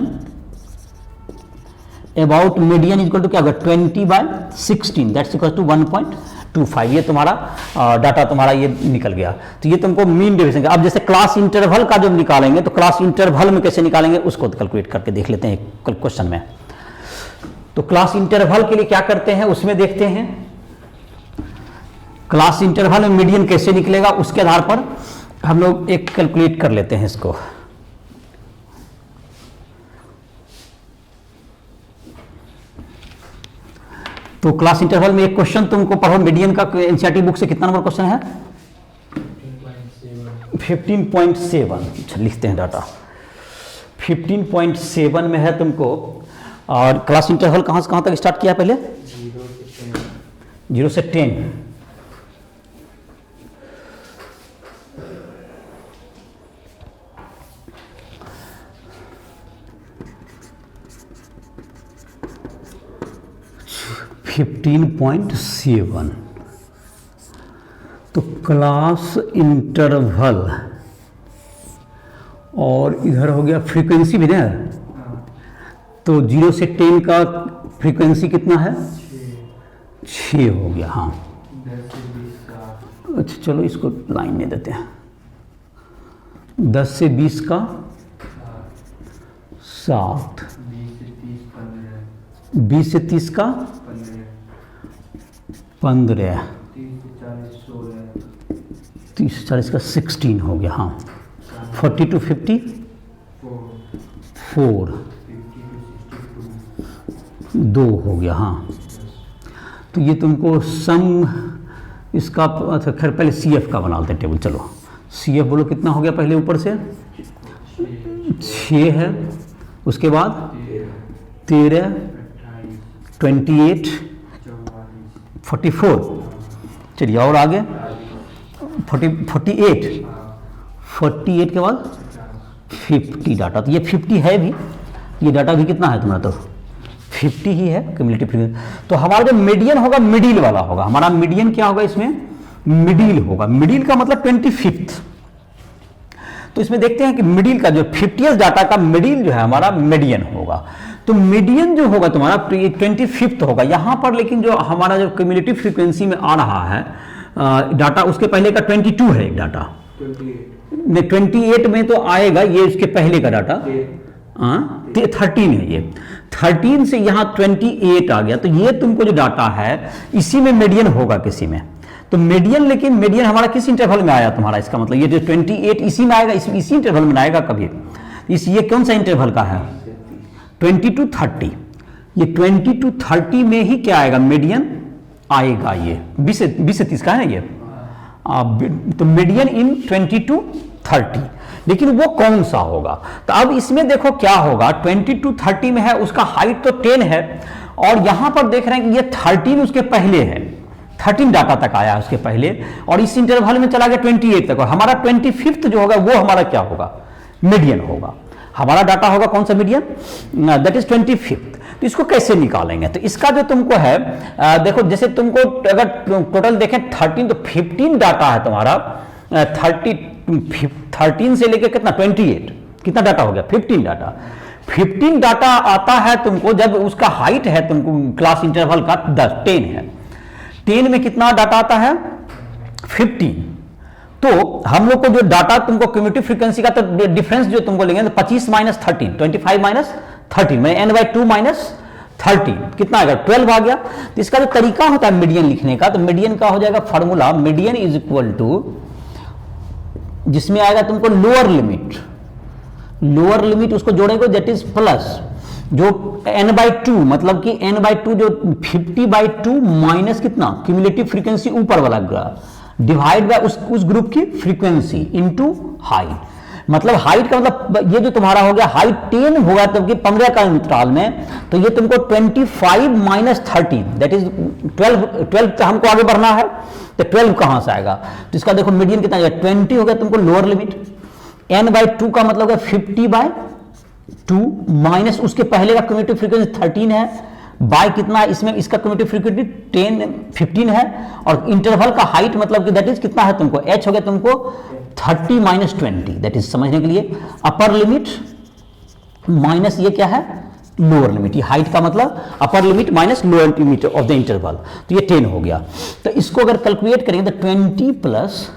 about median equal to क्या होगा 20/16 दैट्स इक्वल टू 1.25, ये तुम्हारा डाटा तुम्हारा ये निकल गया। तो ये तुमको मीन डेविएशन। अब जैसे क्लास इंटरवल का जब निकालेंगे तो क्लास इंटरवल में कैसे निकालेंगे उसको कैलकुलेट करके देख लेते हैं क्वेश्चन में। तो क्लास इंटरवल के लिए क्या करते हैं उसमें देखते हैं, क्लास इंटरवल में मीडियन कैसे निकलेगा उसके आधार पर हम लोग एक कैलकुलेट कर लेते हैं इसको। तो क्लास इंटरवल में एक क्वेश्चन तुमको पढ़ो, मीडियन का एनसीईआरटी बुक से कितना नंबर क्वेश्चन है 15.7। अच्छा लिखते हैं डाटा 15.7 में है तुमको। और क्लास इंटरवल कहां से कहां तक स्टार्ट किया पहले 0 से 10। .7 तो क्लास इंटरवल और इधर हो गया फ्रीक्वेंसी भी ना, तो 0 से 10 का फ्रीक्वेंसी कितना है 6 हो गया। हाँ अच्छा चलो इसको लाइन में देते हैं 10 से 20 का 7, 20 से 30 का 15, 30 से 40 का 16 हो गया। हाँ 40 to 50 4 2 हो गया। हाँ तो ये तुमको सम इसका अच्छा खैर पहले सी एफ का बना लेते हैं टेबल। चलो सी एफ बोलो कितना हो गया, पहले ऊपर से 6 है, उसके बाद 13 28 44, चलिए और आगे 48 के बाद 50 डाटा। तो ये 50 है भी, ये डाटा भी कितना है तुम्हारा तो 50 ही है क्यूमुलेटिव फ्रीक्वेंसी। तो हमारा जो मीडियन होगा मिडिल वाला होगा, हमारा मीडियन क्या होगा इसमें मिडिल होगा, मिडिल का मतलब 25th। तो इसमें देखते हैं कि मिडिल का जो 50th डाटा का मिडिल जो है हमारा मीडियन होगा। तो मीडियन जो होगा तुम्हारा 25th होगा यहाँ पर, लेकिन जो हमारा जो क्यूमुलेटिव फ्रीक्वेंसी में आ रहा है डाटा उसके पहले का 22 है एक डाटा, 28 में तो आएगा ये उसके पहले का डाटा 13 है, ये 13 से यहाँ 28 आ गया। तो ये तुमको जो डाटा है इसी में मीडियन होगा किसी में। तो मीडियन, लेकिन मीडियन हमारा किस इंटरवल में आया तुम्हारा, इसका मतलब ये जो 28 इसी में आएगा, इसी इंटरवल में आएगा कभी इस, ये कौन सा इंटरवल का है 20 to 30। ये 20 to 30 में ही क्या आएगा मीडियन आएगा, ये 20 से 30 का है ना ये। तो मीडियन इन 20 to 30, लेकिन वो कौन सा होगा। तो अब इसमें देखो क्या होगा 20 to 30 में है, उसका हाइट तो 10 है, और यहां पर देख रहे हैं कि ये 13 उसके पहले है, 13 डाटा तक आया है उसके पहले, और इस इंटरवल में चला गया 28 तक, और हमारा 25th जो होगा वो हमारा क्या होगा मीडियन होगा, हमारा डाटा होगा कौन सा मीडियन दैट इज 25th। तो इसको कैसे निकालेंगे, तो इसका जो तुमको है देखो जैसे तुमको अगर टोटल देखें 13 तो 15 डाटा है तुम्हारा 13 से लेकर कितना 28, कितना डाटा हो गया 15 डाटा। 15 डाटा आता है तुमको जब उसका हाइट है तुमको क्लास इंटरवल का 10 है, 10 में कितना डाटा आता है 15, तो हम लोग को जो डाटा तुमको क्यूम्युलेटिव फ्रीक्वेंसी का तो डिफरेंस जो तुमको लेंगे तो 25 माइनस 13, 25 माइनस 13 में n/2 माइनस 30 कितना आएगा 12 आ गया। तो इसका जो तरीका होता है मीडियन लिखने का, तो मीडियन का हो जाएगा formula median is equal to, जिसमें आएगा तुमको लोअर लिमिट उसको जोड़ेगा दैट इज प्लस जो n/2 मतलब कि n/2 जो 50/2 माइनस कितना क्यूमुलेटिव फ्रीक्वेंसी ऊपर वाला ग्राफ डिवाइड बाय उस ग्रुप की फ्रीक्वेंसी इनटू हाइट। मतलब हाइट का मतलब ये जो तुम्हारा हो गया हाइट 10 होगा तब कि 15 का अंतराल में, तो ये तुमको 25 माइनस 13 दैट इज 12 हमको आगे बढ़ना है, तो 12 कहां से आएगा, तो इसका देखो मीडियन कितना आएगा 20 हो गया तुमको लोअर लिमिट, n/2 का मतलब है 50/2 माइनस उसके पहले का क्यूमुलेटिव फ्रीक्वेंसी 13 है बाय कितना इसमें इसका क्यूमुलेटिव फ्रीक्वेंसी 15 है, और इंटरवल का हाइट मतलब कि दैट इज कितना है तुमको h हो गया तुमको 30 माइनस 20 दैट इज समझने के लिए अपर लिमिट माइनस ये क्या है लोअर लिमिट, ये हाइट का मतलब upper limit minus lower limit of the interval, तो ये 10 हो गया। तो इसको अगर कैलकुलेट करेंगे तो 20 प्लस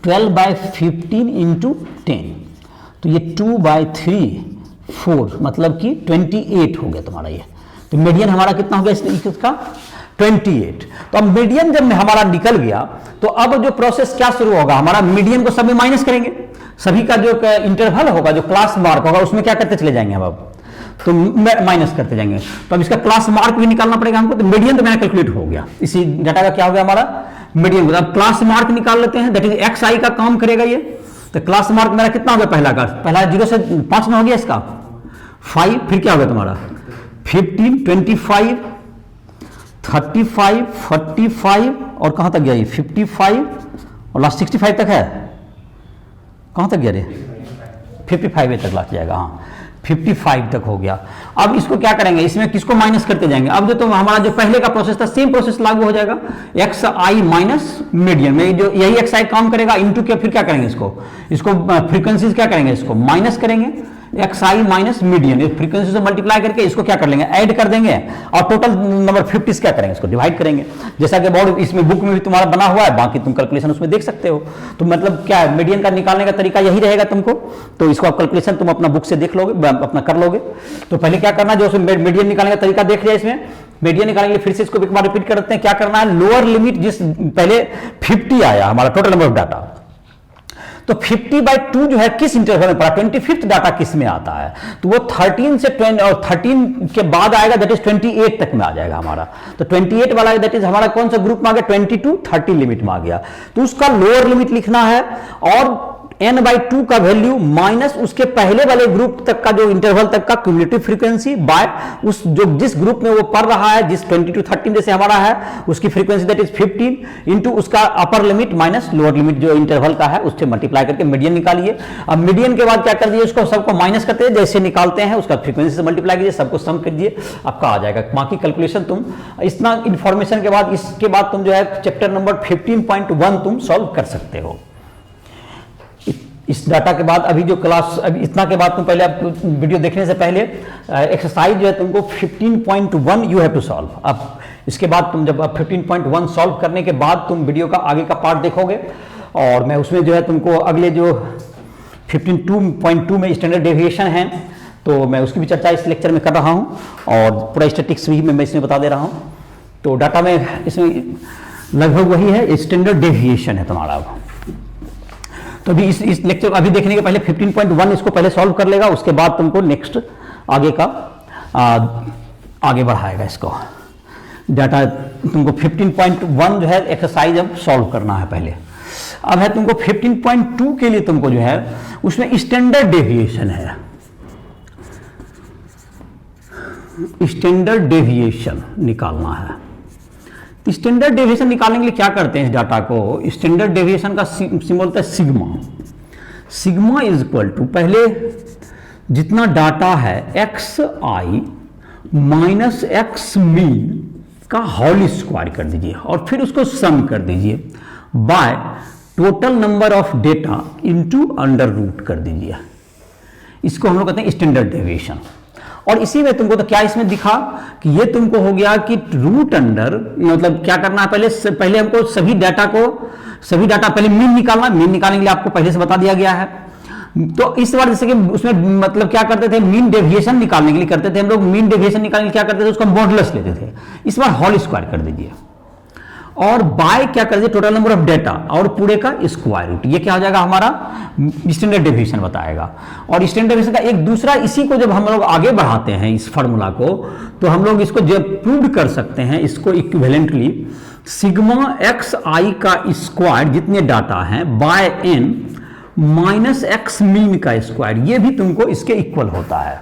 12/15 इंटू 10, तो ये 2/3 मतलब कि 28 हो गया तुम्हारा ये। तो मीडियन हमारा कितना हो गया इसका 28। तो अब मीडियन जब हमारा निकल गया तो अब जो प्रोसेस क्या शुरू होगा, हमारा मीडियन को सभी माइनस करेंगे, सभी का जो इंटरवल होगा जो क्लास मार्क होगा उसमें क्या करते चले जाएंगे अब तो माइनस करते जाएंगे। तो अब इसका क्लास मार्क भी निकालना पड़ेगा हमको, तो मीडियन तो मेरा कैलकुलेट हो गया, इसी डाटा का क्या हो गया हमारा मीडियन। अब क्लास मार्क निकाल लेते हैं, दैट इज एक्स आई का काम करेगा ये। तो क्लास मार्क मेरा कितना हो गया पहला 0 से 5 में हो गया इसका 5, फिर क्या हो गया तुम्हारा 15, 25, 35, 45 और कहां तक गया ये 55 और लास्ट 65 तक है, कहां तक गया रे 55 तक लास्ट जाएगा, हाँ 55 तक हो गया। अब इसको क्या करेंगे, इसमें किसको माइनस करते जाएंगे, अब जो तो हमारा जो पहले का प्रोसेस था सेम प्रोसेस लागू हो जाएगा, एक्स आई माइनस मीडियन में जो यही एक्स आई काम करेगा इनटू के फिर क्या करेंगे इसको फ्रीक्वेंसीज क्या करेंगे इसको माइनस करेंगे, एक्स आई माइनस मीडियन फ्रीक्वेंसी से मल्टीप्लाई करके इसको क्या कर लेंगे ऐड कर देंगे, और टोटल नंबर 50 क्या करेंगे इसको डिवाइड करेंगे, जैसा कि बोर्ड इसमें बुक में भी तुम्हारा बना हुआ है, बाकी तुम कैलकुलेशन उसमें देख सकते हो। तो मतलब क्या है मीडियन का निकालने का तरीका यही रहेगा तुमको, तो इसको आप कैलकुलेशन तुम अपना बुक से देख लोगे अपना कर लोगे। तो पहले क्या करना जो मीडियन निकालने का तरीका देख लिया, इसमें मीडियन निकालने के लिए फिर से इसको एक बार रिपीट करते हैं, क्या करना है लोअर लिमिट जिस पहले 50 आया हमारा टोटल नंबर ऑफ डाटा, तो 50/2 जो है किस इंटरवल में पड़ा 25th डाटा किस में आता है, तो वो 13 से 20 और 13 के बाद आएगा दैट इज 28 तक में आ जाएगा हमारा। तो 28 वाला दैट इज हमारा कौन सा ग्रुप में आ गया 22 30 लिमिट में आ गया, तो उसका लोअर लिमिट लिखना है और n/2 का वैल्यू माइनस उसके पहले वाले ग्रुप तक का जो इंटरवल तक का क्यूमुलेटिव फ्रीक्वेंसी बाय उस जो जिस ग्रुप में वो पढ़ रहा है जिस 22 13 जैसे हमारा है उसकी फ्रीक्वेंसी दैट इज 15 इंटू उसका upper limit minus lower limit जो इंटरवल का है उससे मल्टीप्लाई करके मीडियन निकालिए। अब मीडियन के बाद क्या कर दिए उसको सबको माइनस करते हैं, जैसे निकालते हैं उसका फ्रीक्वेंसी से मल्टीप्लाई कीजिए सबको सम कर दिए आपका आ जाएगा। बाकी कैलकुलेशन तुम इतना इंफॉर्मेशन के बाद इसके बाद तुम जो है चैप्टर नंबर 15.1 तुम सॉल्व कर सकते हो। इस डाटा के बाद अभी जो क्लास अभी इतना के बाद तुम पहले आप वीडियो देखने से पहले एक्सरसाइज जो है तुमको 15.1 यू हैव टू सॉल्व। अब इसके बाद तुम जब 15.1 सॉल्व करने के बाद तुम वीडियो का आगे का पार्ट देखोगे और मैं उसमें जो है तुमको अगले जो 15.2 में स्टैंडर्ड डेविएशन है तो मैं उसकी भी चर्चा इस लेक्चर में कर रहा हूँ और पूरा स्टैटिस्टिक्स भी मैं इसमें बता दे रहा हूँ। तो डाटा में इसमें लगभग वही है स्टैंडर्ड डेविएशन है तुम्हारा। तो अभी इस लेक्चर अभी देखने के पहले 15.1 इसको पहले सॉल्व कर लेगा, उसके बाद तुमको नेक्स्ट आगे का आगे बढ़ाएगा इसको डाटा। तुमको 15.1 जो है एक्सरसाइज अब सॉल्व करना है पहले। अब है तुमको 15.2 के लिए तुमको जो है उसमें स्टैंडर्ड डेविएशन है, स्टैंडर्ड डेविएशन निकालना है। स्टैंडर्ड डेविएशन निकालने के लिए क्या करते हैं इस डाटा को, स्टैंडर्ड डेविएशन का सिंबल होता है sigma. Sigma is equal to पहले जितना डाटा है एक्स आई माइनस एक्स मीन का होल स्क्वायर कर दीजिए और फिर उसको सम कर दीजिए by total number of data into under root कर दीजिए। इसको हम लोग कहते हैं स्टैंडर्ड डेविएशन। और इसी में तुमको तो क्या इसमें दिखा कि ये तुमको हो गया कि रूट अंडर, मतलब क्या करना है, पहले हमको सभी डाटा पहले मीन निकालना, मीन निकालने के लिए आपको पहले से बता दिया गया है। तो इस बार जैसे कि उसमें मतलब क्या करते थे, मीन डेविएशन निकालने के लिए करते थे हम लोग, मीन डेविएशन निकालने के लिए क्या करते थे, उसका मॉडुलस लेते थे। इस बार होल स्क्वायर कर दीजिए और बाय क्या कर दीजिए, टोटल नंबर ऑफ डेटा और पूरे का स्क्वायर रूट। ये क्या हो जाएगा, हमारा स्टैंडर्ड डेविएशन बताएगा। और स्टैंडर्ड डेविएशन का एक दूसरा, इसी को जब हम लोग आगे बढ़ाते हैं इस फार्मूला को, तो हम लोग इसको जब प्रूव कर सकते हैं इसको इक्विवेलेंटली, सिग्मा एक्स आई का स्क्वायर जितने डाटा हैं by n minus x mean का स्क्वायर, ये भी तुमको इसके इक्वल होता है।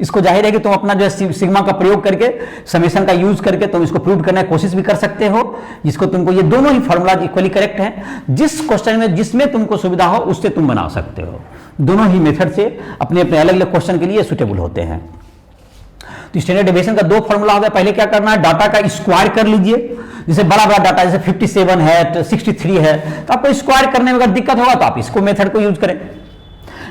इसको जाहिर है कि तुम अपना जो है सिग्मा का प्रयोग करके, समेशन का यूज करके तुम इसको प्रूव करने की कोशिश भी कर सकते हो, जिसको तुमको ये दोनों ही फॉर्मूला इक्वली करेक्ट है। जिस क्वेश्चन में जिसमें तुमको सुविधा हो उससे तुम बना सकते हो। दोनों ही मेथड से अपने अपने अलग अलग क्वेश्चन के लिए सुटेबल होते हैं। तो स्टैंडर्ड डेविएशन का दो फॉर्मूला होगा। पहले क्या करना है, डाटा का स्क्वायर कर लीजिए। जैसे बड़ा बड़ा डाटा जैसे 57 है, 63 है, तो आपको स्क्वायर करने में अगर दिक्कत होगा तो आप इसको मेथड को यूज करें।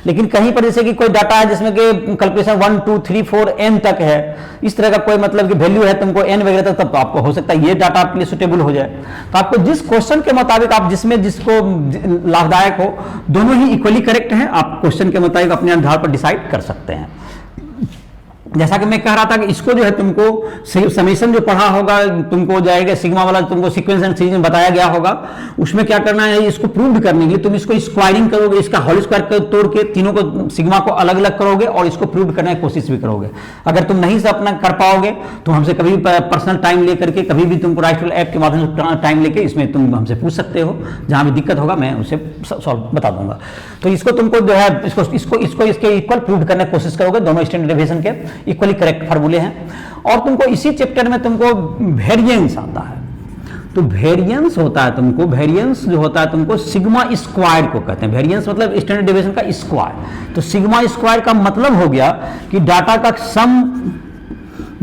लेकिन कहीं पर जैसे कि कोई डाटा है जिसमें कि कैलकुलेशन 1 2 3 4 n तक है, इस तरह का कोई मतलब कि वैल्यू है तुमको n वगैरह तक, तब तो आपको हो सकता है ये डाटा आपके लिए सुटेबल हो जाए। तो आपको जिस क्वेश्चन के मुताबिक आप जिसमें जिसको लाभदायक हो, दोनों ही इक्वली करेक्ट हैं, आप क्वेश्चन के मुताबिक अपने आधार पर डिसाइड कर सकते हैं। जैसा कि मैं कह रहा था कि इसको जो है तुमको समेशन जो पढ़ा होगा तुमको जाएगा, सिग्मा वाला तुमको सीक्वेंस एंड सीरीज में बताया गया होगा, उसमें क्या करना है, इसको प्रूव करने के लिए तुम इसको स्क्वायरिंग करोगे, इसका होल स्क्वायर तोड़ के तीनों को सिग्मा को अलग अलग करोगे और इसको प्रूव करने की कोशिश भी करोगे। अगर तुम नहीं से अपना कर पाओगे तो हमसे कभी भी पर्सनल टाइम लेकर के, कभी भी तुमको राइट ऐप के माध्यम से टाइम लेके इसमें तुम हमसे पूछ सकते हो। जहां भी दिक्कत होगा मैं उसे सॉल्व बता दूंगा। तो इसको तुमको जो है इसको इसके इक्वल प्रूव करने की कोशिश करोगे। दोनों स्टैंडर्ड डेविएशन के इक्वली करेक्ट फार्मूले हैं। और तुमको इसी चैप्टर में तुमको वेरिएंस आता है। तो वेरिएंस होता है तुमको, वेरिएंस जो होता है तुमको सिग्मा स्क्वायर को कहते हैं। वेरिएंस मतलब स्टैंडर्ड डेविएशन का स्क्वायर। तो सिग्मा स्क्वायर का मतलब हो गया कि डाटा का सम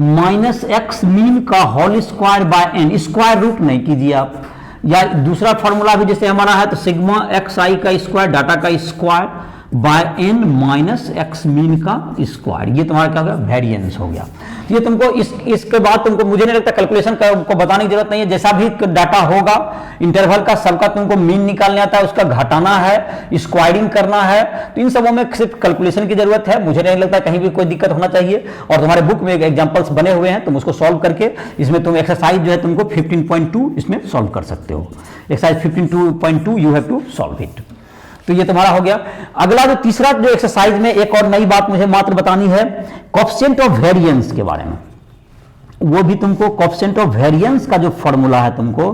माइनस एक्स मीन का whole square by n, square root नहीं कीजिए आप। या दूसरा फॉर्मूला भी जैसे हमारा है, तो सिग्मा एक्स आई का स्क्वायर, डाटा का square by n minus x mean का स्क्वायर, ये तुम्हारा क्या हो गया, वेरिएंस हो गया। ये तुमको इसके बाद तुमको, मुझे नहीं लगता कैलकुलेशन को बताने की जरूरत नहीं है। जैसा भी डाटा होगा इंटरवल का, सबका तुमको मीन निकालने आता है, उसका घटाना है, स्क्वायरिंग करना है। तो इन सबों में सिर्फ कैलकुलेशन की जरूरत है। मुझे नहीं लगता कहीं भी कोई दिक्कत होना चाहिए। और तुम्हारे बुक में एग्जाम्पल्स बने हुए हैं, तुम उसको सॉल्व करके इसमें तुम एक्सरसाइज जो है तुमको 15.2 इसमें सॉल्व कर सकते हो। Exercise 15.2 you have to solve it. तो ये तुम्हारा हो गया। अगला जो तीसरा जो एक्सरसाइज में एक और नई बात मुझे मात्र बतानी है, कोएफिशिएंट ऑफ वेरिएंस के बारे में। वो भी तुमको कोएफिशिएंट ऑफ वेरिएंस का जो फॉर्मूला है तुमको,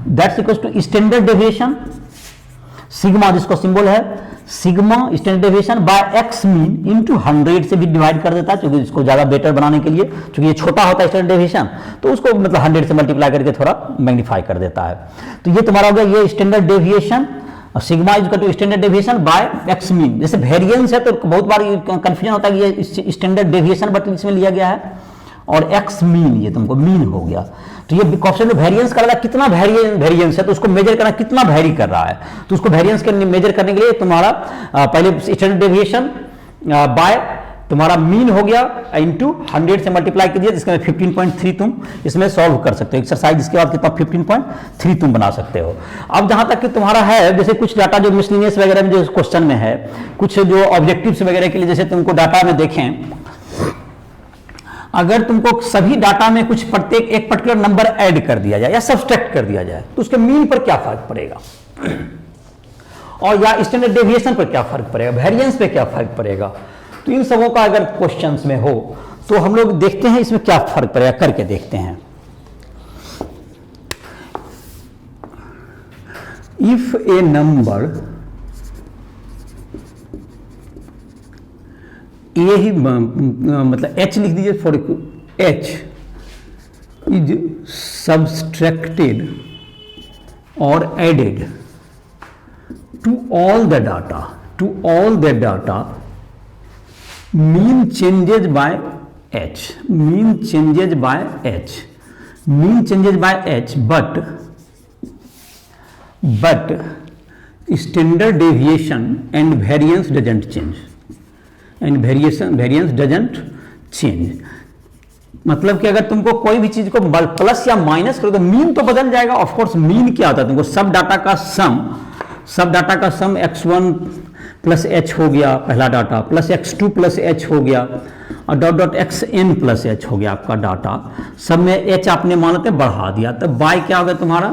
that's equals to standard deviation sigma, जिसको सिंबल है sigma standard deviation by x mean into 100 से भी डिवाइड कर देता है, क्योंकि इसको ज्यादा बेटर बनाने के लिए, क्योंकि ये छोटा होता है स्टैंडर्ड डेविएशन, तो उसको मतलब 100 से मल्टीप्लाई करके थोड़ा मैग्नीफाई कर देता है। तो ये तुम्हारा हो गया ये standard deviation. Sigma is equal to standard deviation by x mean. जैसे वेरिएंस है तो बहुत बार कंफ्यूजन होता है कि ये स्टैंडर्ड डेविएशन बट इसमें लिया गया है, और एक्स मीन ये तुमको मीन हो गया। तो ये क्वेश्चन में वेरिएंस का कितना वेरिएंस है, तो उसको मेजर करना कितना वेरी कर रहा है। तो उसको वेरिएंस के मेजर करने के लिए तुम्हारा पहले स्टैंडर्ड डेविएशन बाय तुम्हारा मीन हो गया इंटू 100 से मल्टीप्लाई कीजिए, जिसके 15.3 तुम इसमें सॉल्व कर सकते हो एक्सरसाइज। इसके बाद कितना 15.3 तुम बना सकते हो। अब जहां तक कि तुम्हारा है, जैसे कुछ डाटा जो मिसलिनियस वगैरह में जो क्वेश्चन में है, कुछ जो ऑब्जेक्टिव्स वगैरह के लिए जैसे तुमको डाटा में देखें, अगर तुमको सभी डाटा में कुछ प्रत्येक एक पर्टिकुलर नंबर ऐड कर दिया जाए या सब्सट्रैक्ट कर दिया जाए, तो उसके मीन पर क्या फर्क पड़ेगा, और या स्टैंडर्ड डेविएशन पर क्या फर्क पड़ेगा, वेरिएंस पे क्या फर्क पड़ेगा। तो इन सबों का अगर क्वेश्चंस में हो तो हम लोग देखते हैं इसमें क्या फर्क पड़ेगा, करके देखते हैं। इफ ए नंबर ए ही मतलब h लिख दीजिए, फॉर h इज सब्सट्रैक्टेड और added to all the data mean changes by h, but standard deviation and variance doesn't change, change, मतलब कि अगर तुमको कोई भी चीज को प्लस या माइनस करो तो मीन तो बदल जाएगा। ऑफ कोर्स मीन क्या होता है, तुमको सब डाटा का सम x1 प्लस एच हो गया पहला data, plus x2 plus H हो गया, और dot dot xn plus H हो गया आपका डाटा। सब में h आपने मानते बढ़ा दिया, तो बाय क्या हो गया तुम्हारा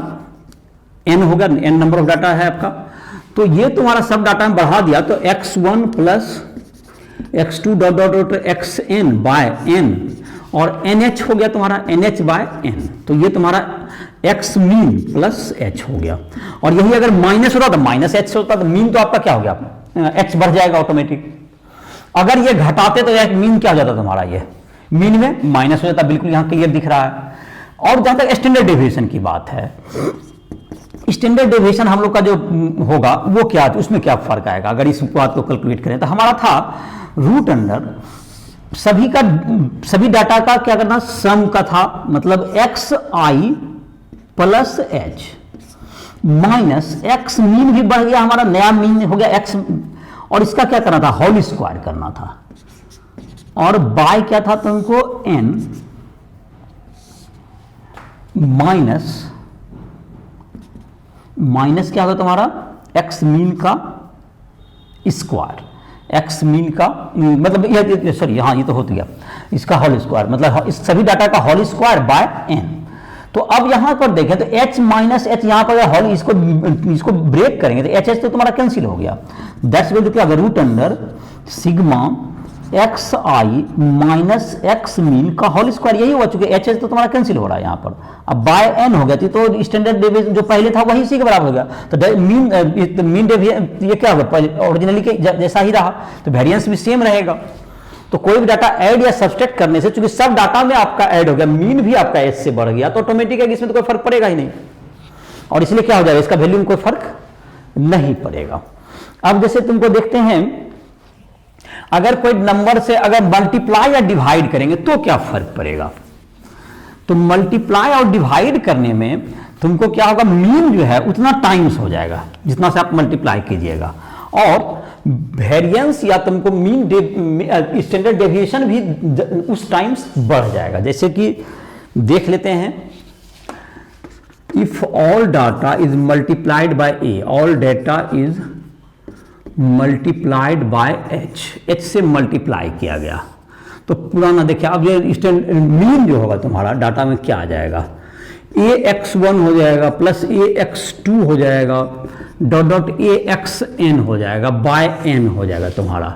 n हो गया, n नंबर ऑफ डाटा है आपका। तो ये तुम्हारा सब डाटा में बढ़ा दिया, तो x1 plus x2 dot dot dot xn by n, और nh हो गया तुम्हारा nh बाय n। तो ये तुम्हारा x मीन प्लस h हो गया। और यही अगर माइनस होता तो माइनस h होता, तो मीन तो आपका क्या हो गया, h बढ़ जाएगा ऑटोमेटिक। अगर ये घटाते तो एक मीन क्या हो जाता तुम्हारा, ये मीन में माइनस हो जाता, बिल्कुल यहां क्लियर दिख रहा है। और जहां तक स्टैंडर्ड डेविएशन की बात है, स्टैंडर्ड डेविएशन हम लोग का जो होगा वो क्या, तो उसमें क्या फर्क आएगा अगर इस बात को कैलकुलेट करें, तो हमारा था रूट अंडर सभी डाटा का क्या करना, सम का था, मतलब xi plus h minus x mean भी बढ़ गया, हमारा नया मीन हो गया x, और इसका क्या करना था, होल स्क्वायर करना था। और बाय क्या था तुमको, n माइनस क्या होगा तुम्हारा x मीन का स्क्वायर, x मीन का मतलब ये सॉरी हाँ ये तो हो गया, इसका होल स्क्वायर मतलब इस सभी डाटा का होल स्क्वायर बाय n। तो अब यहां पर देखें तो h माइनस एच, यहां पर होल इसको ब्रेक करेंगे तो h तो तुम्हारा कैंसिल हो गया। दैट्स इक्वल टू क्या, root under sigma xi minus x mean का होल स्क्वायर, यही हुआ चुके h तो तुम्हारा कैंसिल हो रहा है यहां पर। अब बाय n हो गया तो स्टैंडर्ड डेविएशन जो पहले था वही इसी के बराबर हो गया। तो मीन डेविएशन ये क्या होगा, ओरिजिनली के जैसा ही रहा, तो वेरिएंस भी सेम रहेगा। तो कोई भी डाटा ऐड या सब्सट्रैक्ट करने से, चूंकि सब डाटा में आपका ऐड हो गया, मीन भी आपका एच से बढ़ गया, तो ऑटोमेटिक है कि इसमें तो कोई फर्क पड़ेगा ही नहीं, और इसलिए क्या हो जाएगा, इसका वैल्यू में कोई फर्क नहीं पड़ेगा। अब जैसे तुमको देखते हैं, अगर कोई नंबर से अगर मल्टीप्लाई या डिवाइड करेंगे तो क्या फर्क पड़ेगा, तो मल्टीप्लाई और डिवाइड करने में तुमको क्या होगा, मीन जो है उतना टाइम्स हो जाएगा जितना से आप मल्टीप्लाई कीजिएगा, और वेरिएंस या तुमको मीन स्टैंडर्ड डेविएशन भी उस टाइम्स बढ़ जाएगा। जैसे कि देख लेते हैं, if all data is multiplied by A, all data is multiplied by h से मल्टीप्लाई किया गया, तो पुराना देखिए अब ये मीन जो होगा तुम्हारा डाटा में क्या आ जाएगा, ax1 हो जाएगा प्लस ax2 हो जाएगा डॉट डॉट axn हो जाएगा बाय n हो जाएगा तुम्हारा।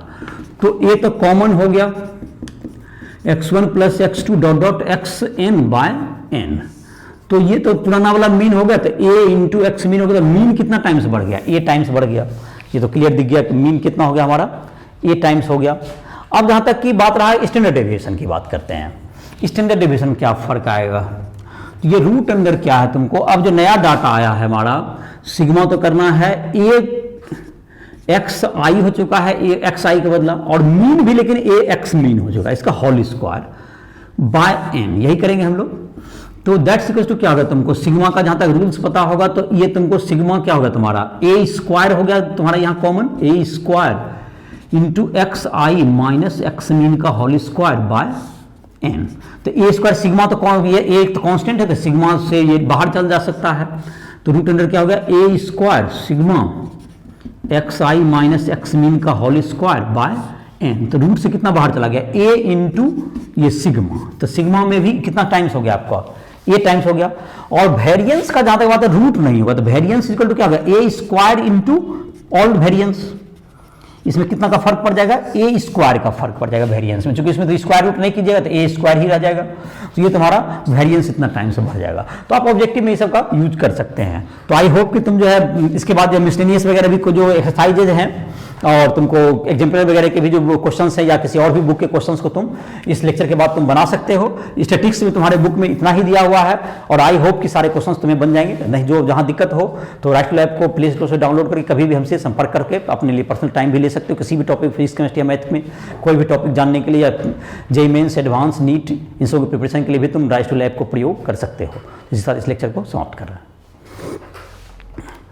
तो a तो कॉमन हो गया, x1 plus x2 dot dot xn by n, तो ये तो पुराना वाला मीन हो गया। तो a इंटू एक्स मीन हो गया, तो मीन कितना टाइम्स बढ़ गया, a टाइम्स बढ़ गया, ये तो क्लियर दिख गया कि मीन कितना हो गया हमारा, a टाइम्स हो गया। अब जहां तक की बात रहा है स्टैंडर्ड डेविएशन की बात करते हैं, स्टैंडर्ड डेविएशन क्या फर्क आएगा, तो ये रूट अंडर क्या है तुमको, अब जो नया डाटा आया है हमारा सिग्मा तो करना है a xi हो चुका है, a xi का बदला, और मीन भी लेकिन a x मीन हो चुका है, इसका होल स्क्वायर बाय n, यही करेंगे हम लोग। तो दैट्स इक्वल टू क्या होगा तुमको, सिग्मा का जहां तक रूल्स पता होगा तो ये तुमको सिग्मा क्या होगा तुम्हारा a स्क्वायर हो गया तुम्हारा यहाँ common, a square into xi minus x mean का होल स्क्वायर बाय n। तो a स्क्वायर सिग्मा तो कौन, ये एक तो कांस्टेंट है, तो सिग्मा से ये बाहर चल जा सकता है, तो रूट अंडर क्या हो गया, a square sigma xi minus x mean का होल स्क्वायर बाय n। तो रूट से कितना बाहर चला गया, a इंटू ये सिग्मा, तो सिग्मा में भी कितना टाइम्स हो गया आपका, a टाइम्स हो गया। और वेरिएंस का जहां तक बात है रूट नहीं होगा, तो वेरिएंस इक्वल टू क्या होगा, a square into all variance, इसमें कितना का फर्क पड़ जाएगा, a स्क्वायर का फर्क पड़ जाएगा वेरिएंस में, क्योंकि इसमें तो स्क्वायर रूट नहीं कीजिएगा तो a स्क्वायर ही रह जाएगा, तो ये तुम्हारा वेरिएंस इतना टाइम से बढ़ जाएगा। तो आप ऑब्जेक्टिव में ये सब का यूज कर सकते हैं। तो आई होप कि तुम जो है इसके बाद जो मिसलेनियस वगैरह भी जो एक्सरसाइजेज हैं और तुमको एग्जाम्पल वगैरह के भी जो क्वेश्चंस हैं या किसी और भी बुक के क्वेश्चंस को तुम इस लेक्चर के बाद तुम बना सकते हो। स्टैटिस्टिक्स में तुम्हारे बुक में इतना ही दिया हुआ है और आई होप कि सारे क्वेश्चंस तुम्हें बन जाएंगे। नहीं जो जहां दिक्कत हो तो राइट टू लैब को प्ले स्टोर से डाउनलोड करके कभी भी हमसे संपर्क करके अपने लिए पर्सनल टाइम भी ले सकते हो। किसी भी टॉपिक फिजिक्स केमिस्ट्री या मैथ में कोई भी टॉपिक जानने के लिए या जेईई मेंस एडवांस नीट इन सब की प्रिपरेशन के लिए भी तुम राइट टू लैब को प्रयोग कर सकते हो। इसी साथ इस लेक्चर को समाप्त कर रहे हैं।